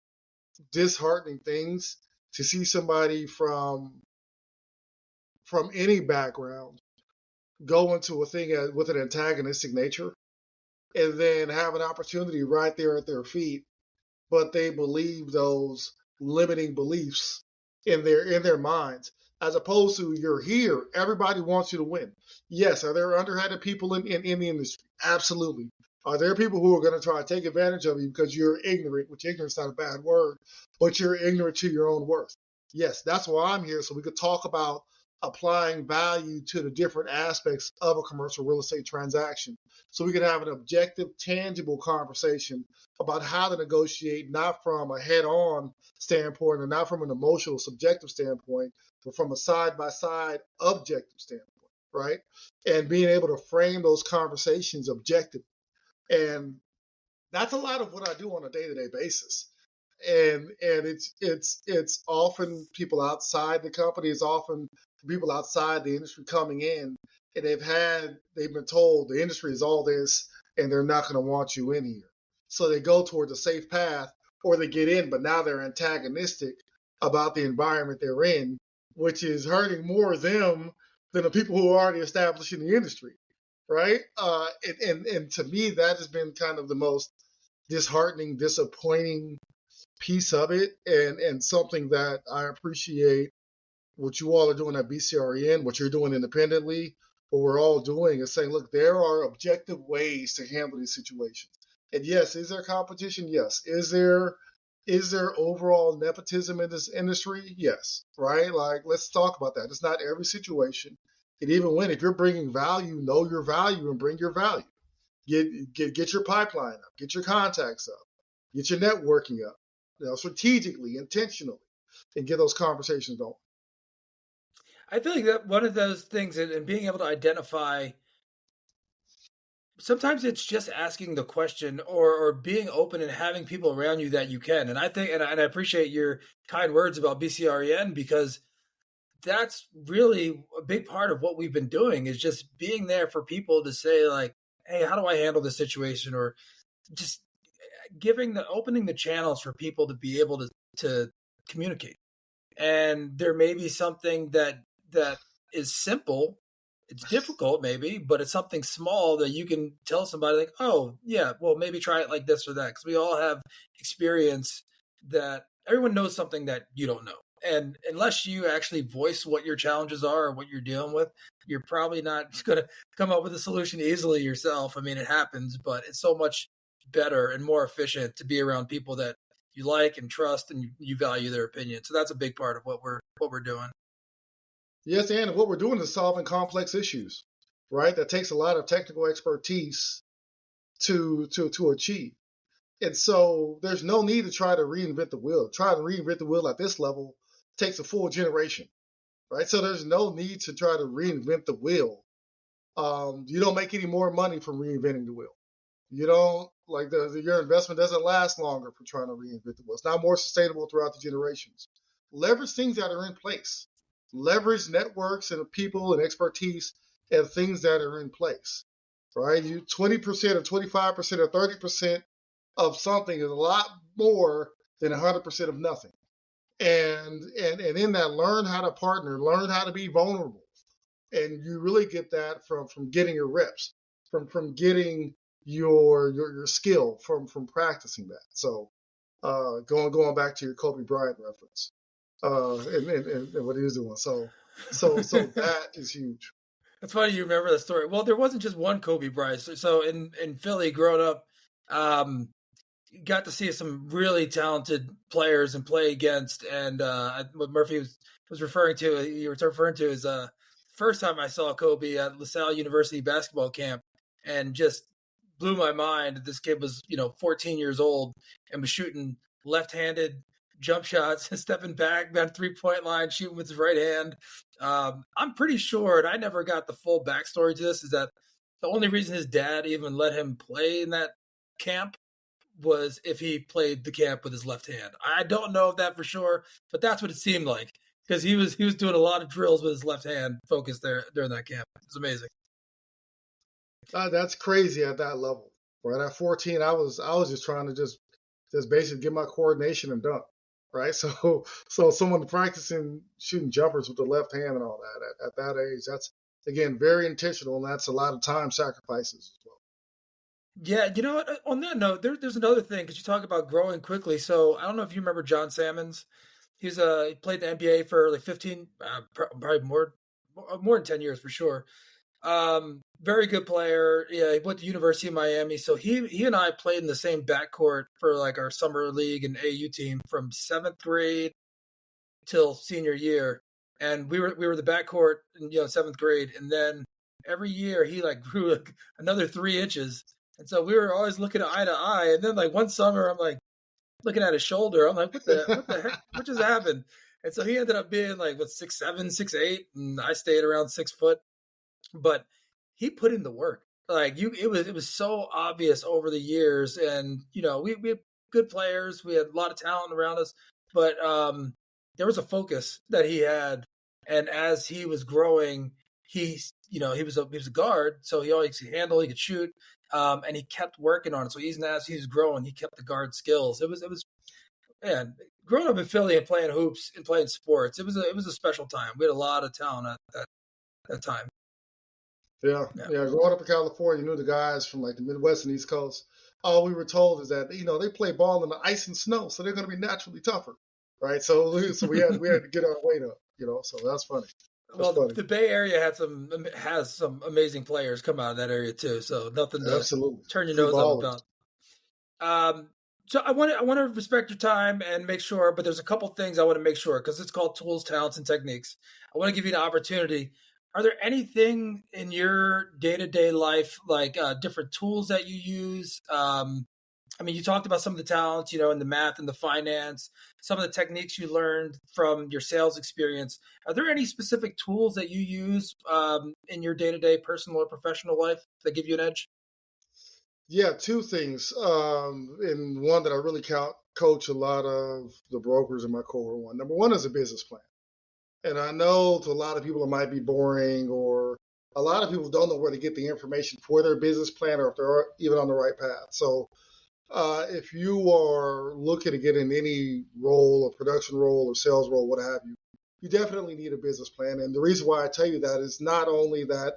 disheartening things to see somebody from from any background go into a thing with an antagonistic nature and then have an opportunity right there at their feet, but they believe those limiting beliefs in their minds, as opposed to you're here, everybody wants you to win. Yes, are there underhanded people in the industry? Absolutely. Are there people who are going to try to take advantage of you because you're ignorant, which ignorance is not a bad word, but you're ignorant to your own worth? Yes, that's why I'm here, so we could talk about applying value to the different aspects of a commercial real estate transaction. So we can have an objective, tangible conversation about how to negotiate, not from a head-on standpoint or not from an emotional, subjective standpoint, but from a side-by-side objective standpoint, right? And being able to frame those conversations objectively. And that's a lot of what I do on a day-to-day basis. And it's often people outside the company, it's often people outside the industry coming in, and they've been told the industry is all this and they're not going to want you in here. So they go towards a safe path, or they get in, but now they're antagonistic about the environment they're in, which is hurting more them than the people who are already established in the industry, right? And to me, that has been kind of the most disheartening, disappointing piece of it, and something that I appreciate what you all are doing at BCREN, what you're doing independently, what we're all doing is saying, look, there are objective ways to handle these situations. And yes, is there competition? Yes. Is there overall nepotism in this industry? Yes. Right? Like, let's talk about that. It's not every situation. And even when, if you're bringing value, know your value and bring your value. Get your pipeline up, get your contacts up, get your networking up, strategically, intentionally, and get those conversations going. I feel like that one of those things, and being able to identify, sometimes it's just asking the question or being open and having people around you that you can. And I think, and I appreciate your kind words about BCREN, because that's really a big part of what we've been doing, is just being there for people to say, like, hey, how do I handle this situation? Or just opening the channels for people to be able to communicate. And there may be something that is simple. It's difficult maybe, but it's something small that you can tell somebody, like, oh yeah, well, maybe try it like this or that. Because we all have experience, that everyone knows something that you don't know. And unless you actually voice what your challenges are or what you're dealing with, you're probably not going to come up with a solution easily yourself. I mean, it happens, but it's so much better and more efficient to be around people that you like and trust, and you value their opinion. So that's a big part of what we're doing. Yes, and what we're doing is solving complex issues, right? That takes a lot of technical expertise to achieve. And so there's no need to try to reinvent the wheel. Try to reinvent the wheel at this level takes a full generation, right? So there's no need to try to reinvent the wheel. You don't make any more money from reinventing the wheel. You don't, like, your investment doesn't last longer for trying to reinvent the wheel. It's not more sustainable throughout the generations. Leverage things that are in place. Leverage networks and people and expertise and things that are in place, right? 20% or 25% or 30% of something is a lot more than 100% of nothing. And in that, learn how to partner, learn how to be vulnerable. And you really get that from getting your reps, from getting your skill, from practicing that. So going back to your Kobe Bryant reference, and what he was doing. So that is huge. That's funny you remember that story. Well, there wasn't just one Kobe Bryant. So in Philly, growing up, got to see some really talented players and play against. And what Murphy was referring to, you were referring to, is first time I saw Kobe at LaSalle University basketball camp, and just blew my mind. This kid was, 14 years old and was shooting left-handed jump shots, stepping back, that 3-point line, shooting with his right hand. I'm pretty sure, and I never got the full backstory to this, is that the only reason his dad even let him play in that camp was if he played the camp with his left hand. I don't know if that for sure, but that's what it seemed like, because he was doing a lot of drills with his left hand focused there during that camp. It's amazing. That's crazy at that level. Right at 14, I was just trying to just basically get my coordination and dunk. right? So someone practicing shooting jumpers with the left hand and all that at that age, that's again very intentional, and that's a lot of time sacrifices as well. Yeah, you know what? On that note, there's another thing because you talk about growing quickly. So I don't know if you remember John Salmons. He played the NBA for like 15, probably more than 10 years for sure. Very good player. Yeah, he went to University of Miami. So he and I played in the same backcourt for like our summer league and AU team from seventh grade till senior year, and we were the backcourt in seventh grade, and then every year he like grew like another 3 inches, and so we were always looking eye to eye. And then like one summer, I'm like looking at his shoulder, I'm like, what the heck, what just happened? And so he ended up being like what 6'7", 6'8", and I stayed around 6 foot, but he put in the work. Like it was so obvious over the years, and we had good players, we had a lot of talent around us, but there was a focus that he had, and as he was growing, he was a guard, so he always could handle, he could shoot, and he kept working on it. So even as he was growing, he kept the guard skills. It was man, growing up in Philly and playing hoops and playing sports, it was a special time. We had a lot of talent at that time. Yeah, Yeah. yeah. Growing up in California, you knew the guys from like the Midwest and East Coast. All we were told is that they play ball in the ice and snow, so they're going to be naturally tougher, right? So we had to get our weight up. So that's funny. That's Well, funny. the Bay Area has some amazing players come out of that area too. So nothing to Absolutely. turn your True nose up ballers. about. So I want to respect your time and make sure, but there's a couple things I want to make sure because it's called tools, talents, and techniques. I want to give you an opportunity. Are there anything in your day-to-day life, like different tools that you use? I mean, you talked about some of the talents, in the math and the finance, some of the techniques you learned from your sales experience. Are there any specific tools that you use in your day-to-day personal or professional life that give you an edge? Yeah, two things. And one that I really coach a lot of the brokers in my cohort one. Number one is a business plan. And I know to a lot of people it might be boring, or a lot of people don't know where to get the information for their business plan or if they're even on the right path. So if you are looking to get in any role, a production role or sales role, what have you, you definitely need a business plan. And the reason why I tell you that is not only that,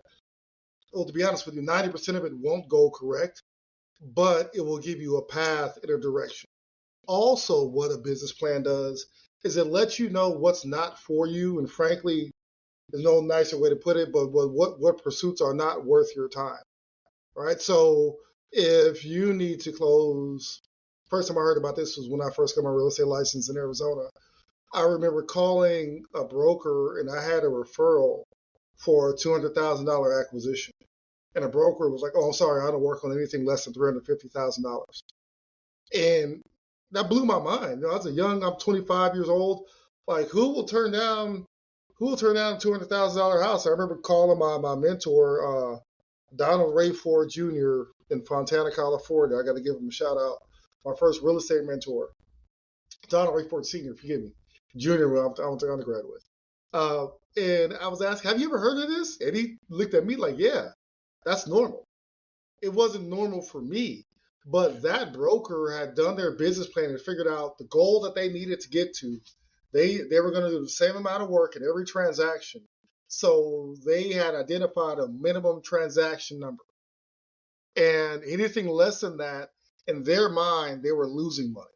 well, to be honest with you, 90% of it won't go correct, but it will give you a path in a direction. Also, what a business plan does is it lets you know what's not for you. And frankly, there's no nicer way to put it, but what pursuits are not worth your time, right? So if you need to close, first time I heard about this was when I first got my real estate license in Arizona. I remember calling a broker and I had a referral for a $200,000 acquisition. And a broker was like, "Oh, I'm sorry, I don't work on anything less than $350,000." And that blew my mind. I was I'm 25 years old. Like, who will turn down a $200,000 house? I remember calling my mentor, Donald Rayford Jr. in Fontana, California. I got to give him a shout out. My first real estate mentor, Donald Rayford Sr., forgive me, Jr. I went to undergrad with. And I was asking, "Have you ever heard of this?" And he looked at me like, "Yeah, that's normal." It wasn't normal for me, but that broker had done their business plan and figured out the goal that they needed to get to. They were going to do the same amount of work in every transaction. So they had identified a minimum transaction number. And anything less than that, in their mind, they were losing money.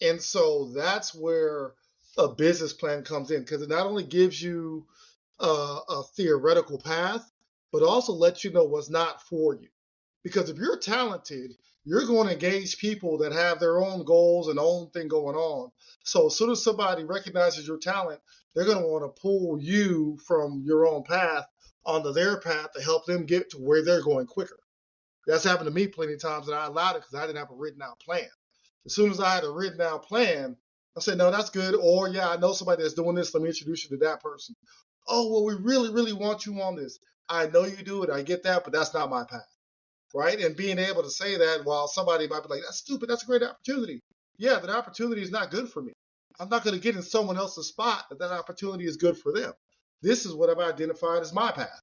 And so that's where a business plan comes in, because it not only gives you a theoretical path, but also lets you know what's not for you. Because if you're talented, you're going to engage people that have their own goals and own thing going on. So as soon as somebody recognizes your talent, they're going to want to pull you from your own path onto their path to help them get to where they're going quicker. That's happened to me plenty of times, and I allowed it because I didn't have a written out plan. As soon as I had a written out plan, I said, "No, that's good." Or, "Yeah, I know somebody that's doing this. Let me introduce you to that person." "Oh, well, we really, really want you on this." "I know you do it. I get that, but that's not my path." Right? And being able to say that while somebody might be like, "That's stupid. That's a great opportunity." Yeah, that opportunity is not good for me. I'm not going to get in someone else's spot that opportunity is good for them. This is what I've identified as my path.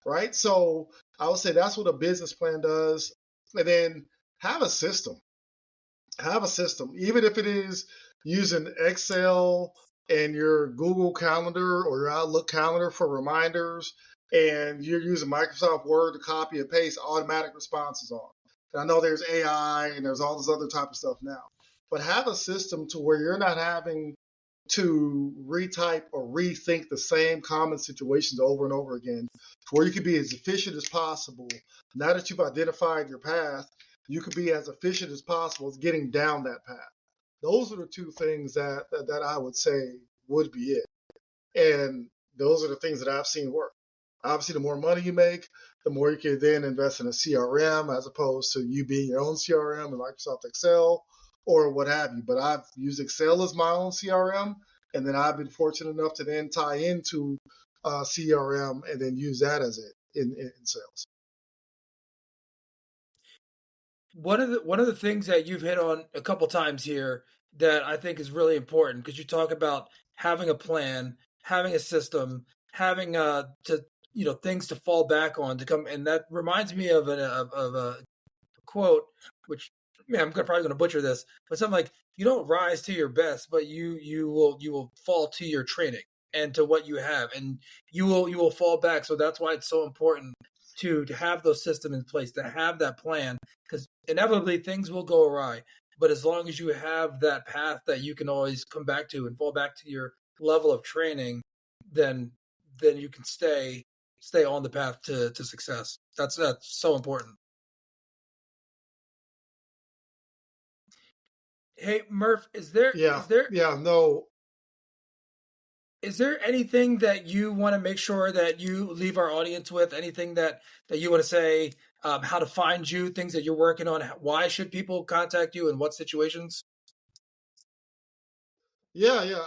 Right? So I would say that's what a business plan does. And then have a system. have a system, even if it is using Excel and your Google Calendar or your Outlook calendar for reminders, and you're using Microsoft Word to copy and paste automatic responses on. And I know there's AI and there's all this other type of stuff now, but have a system to where you're not having to retype or rethink the same common situations over and over again, to where you can be as efficient as possible. Now that you've identified your path, you can be as efficient as possible as getting down that path. Those are the two things that I would say would be it. And those are the things that I've seen work. Obviously, the more money you make, the more you can then invest in a CRM as opposed to you being your own CRM in Microsoft Excel or what have you. But I've used Excel as my own CRM, and then I've been fortunate enough to then tie into CRM and then use that as it in sales. One of the things that you've hit on a couple times here that I think is really important, because you talk about having a plan, having a system, having to things to fall back on to come, and that reminds me of a quote, which I'm probably going to butcher this, but something like, you don't rise to your best, but you will fall to your training and to what you have, and you will fall back. So that's why it's so important to have those systems in place, to have that plan, because inevitably things will go awry. But as long as you have that path that you can always come back to and fall back to your level of training, then you can stay on the path to success. That's so important. Hey, Murph, is there anything that you want to make sure that you leave our audience with? Anything that you want to say, how to find you, things that you're working on? Why should people contact you in what situations? Yeah.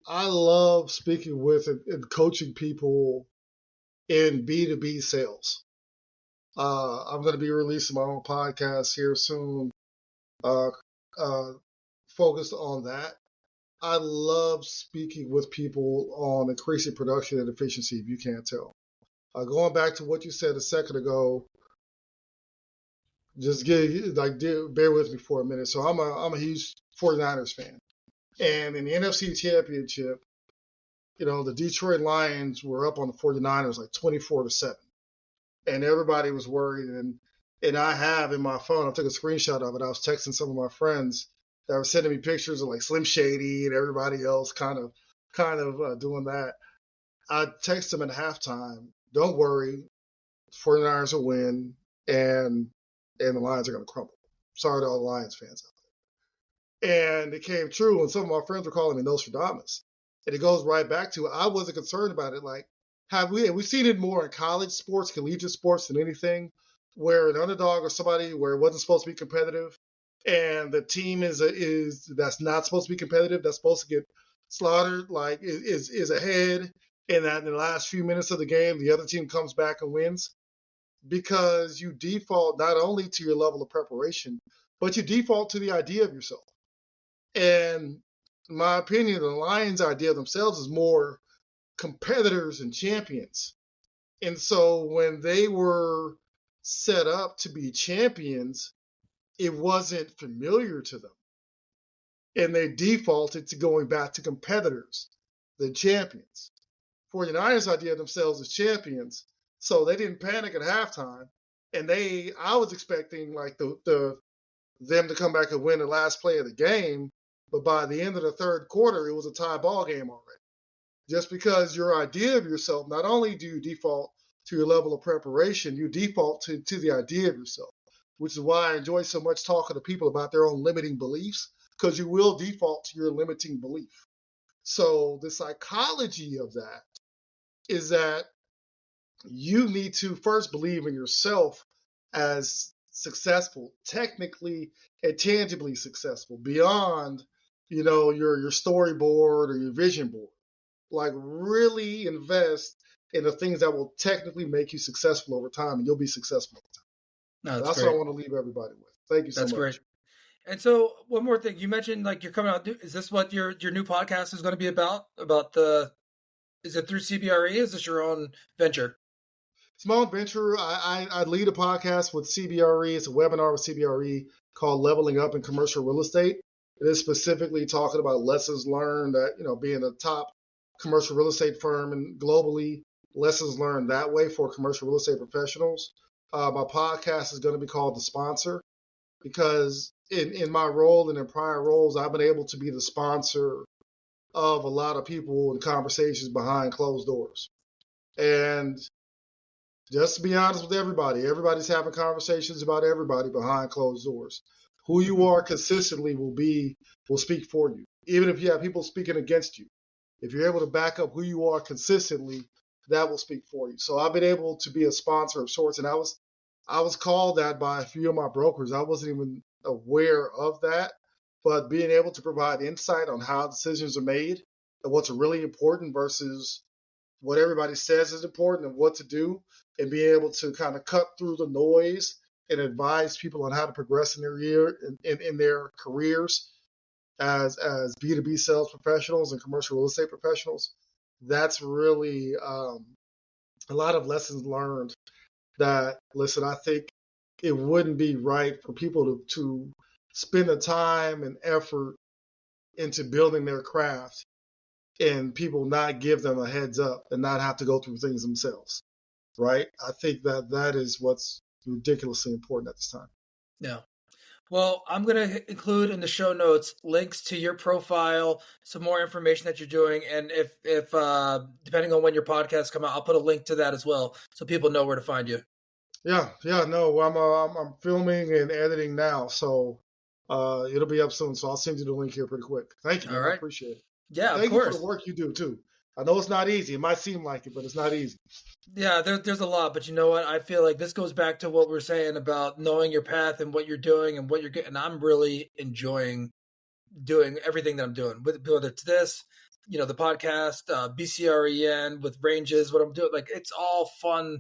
I love speaking with and coaching people in B2B sales. I'm going to be releasing my own podcast here soon, focused on that. I love speaking with people on increasing production and efficiency, if you can't tell. Going back to what you said a second ago, bear with me for a minute. So I'm a huge 49ers fan. And in the NFC Championship, the Detroit Lions were up on the 49ers like 24-7. And everybody was worried. And I have in my phone, I took a screenshot of it. I was texting some of my friends that were sending me pictures of like Slim Shady and everybody else kind of doing that. I texted them at halftime, don't worry, 49ers will win, and the Lions are going to crumble. Sorry to all the Lions fans out there. And it came true, and some of my friends were calling me Nostradamus. And it goes right back to, I wasn't concerned about it. Like, we've seen it more in college sports, collegiate sports than anything, where an underdog or somebody where it wasn't supposed to be competitive, and the team is that's not supposed to be competitive, that's supposed to get slaughtered, like is ahead, and that in the last few minutes of the game, the other team comes back and wins, because you default not only to your level of preparation, but you default to the idea of yourself. And in my opinion, the Lions' idea of themselves is more competitors and champions. And so when they were set up to be champions, it wasn't familiar to them. And they defaulted to going back to competitors than champions. 49ers idea of themselves as champions, so they didn't panic at halftime. And I was expecting like them to come back and win the last play of the game, but by the end of the third quarter, it was a tie ball game already. Just because your idea of yourself, not only do you default to your level of preparation, you default to the idea of yourself, which is why I enjoy so much talking to people about their own limiting beliefs, because you will default to your limiting belief. So the psychology of that is that you need to first believe in yourself as successful, technically and tangibly successful, beyond, your storyboard or your vision board. Like, really invest in the things that will technically make you successful over time, and you'll be successful over time. That's what I want to leave everybody with. Thank you so much. That's great. And so one more thing, you mentioned like you're coming out. Is this what your new podcast is going to be about? Is it through CBRE? Is this your own venture? Small venture. I lead a podcast with CBRE. It's a webinar with CBRE called Leveling Up in Commercial Real Estate. It is specifically talking about lessons learned that, being a top commercial real estate firm and globally, lessons learned that way for commercial real estate professionals. My podcast is going to be called The Sponsor because in my role and in prior roles, I've been able to be the sponsor of a lot of people and conversations behind closed doors. And just to be honest with everybody, everybody's having conversations about everybody behind closed doors. Who you are consistently will speak for you, even if you have people speaking against you. If you're able to back up who you are consistently, that will speak for you. So I've been able to be a sponsor of sorts, and I was called that by a few of my brokers. I wasn't even aware of that, but being able to provide insight on how decisions are made and what's really important versus what everybody says is important and what to do, and being able to kind of cut through the noise and advise people on how to progress in their careers as B2B sales professionals and commercial real estate professionals. That's really a lot of lessons learned that, listen, I think it wouldn't be right for people to spend the time and effort into building their craft and people not give them a heads up and not have to go through things themselves, right? I think that is what's ridiculously important at this time. Yeah. Well, I'm going to include in the show notes links to your profile, some more information that you're doing. And if depending on when your podcasts come out, I'll put a link to that as well so people know where to find you. Yeah. No, I'm filming and editing now. So it'll be up soon. So I'll send you the link here pretty quick. Thank you. All right. I appreciate it. Yeah, Thank of course. you for the work you do too. I know it's not easy. It might seem like it, but it's not easy. Yeah, there's a lot, but you know what? I feel like this goes back to what we're saying about knowing your path and what you're doing and what you're getting. I'm really enjoying doing everything that I'm doing, whether it's this, the podcast, BCREN with ranges, what I'm doing. Like, it's all fun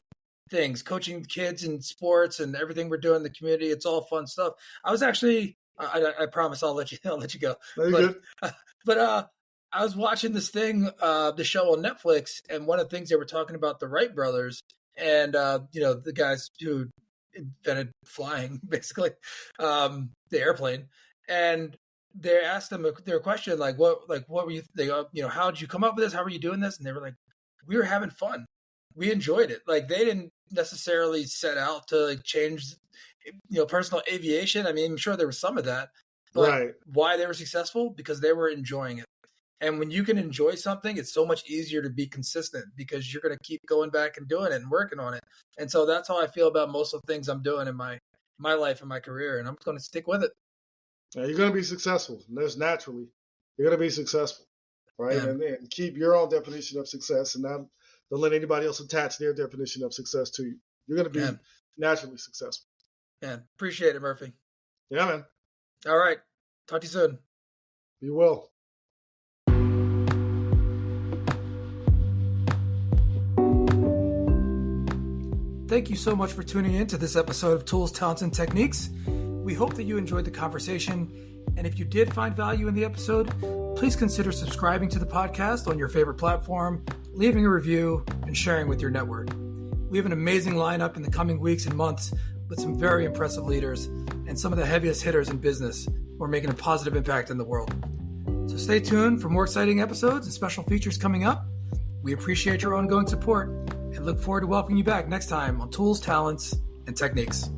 things, coaching kids in sports and everything we're doing in the community. It's all fun stuff. I was actually, I promise I'll let you go. But I was watching this thing, the show on Netflix, and one of the things they were talking about the Wright brothers and, the guys who invented flying, basically, the airplane. And they asked them their question, what were you, how did you come up with this? How were you doing this? And they were like, we were having fun. We enjoyed it. Like, they didn't necessarily set out to change, personal aviation. I mean, I'm sure there was some of that, but right. Why they were successful? Because they were enjoying it. And when you can enjoy something, it's so much easier to be consistent because you're going to keep going back and doing it and working on it. And so that's how I feel about most of the things I'm doing in my life and my career. And I'm going to stick with it. Yeah, you're going to be successful. There's naturally, you're going to be successful, right? Yeah. And keep your own definition of success and not don't let anybody else attach their definition of success to you. You're going to be naturally successful. Yeah. Appreciate it, Murphy. Yeah, man. All right. Talk to you soon. Be well. Thank you so much for tuning in to this episode of Tools, Talents, and Techniques. We hope that you enjoyed the conversation. And if you did find value in the episode, please consider subscribing to the podcast on your favorite platform, leaving a review, and sharing with your network. We have an amazing lineup in the coming weeks and months with some very impressive leaders and some of the heaviest hitters in business who are making a positive impact in the world. So stay tuned for more exciting episodes and special features coming up. We appreciate your ongoing support and look forward to welcoming you back next time on Tools, Talents, and Techniques.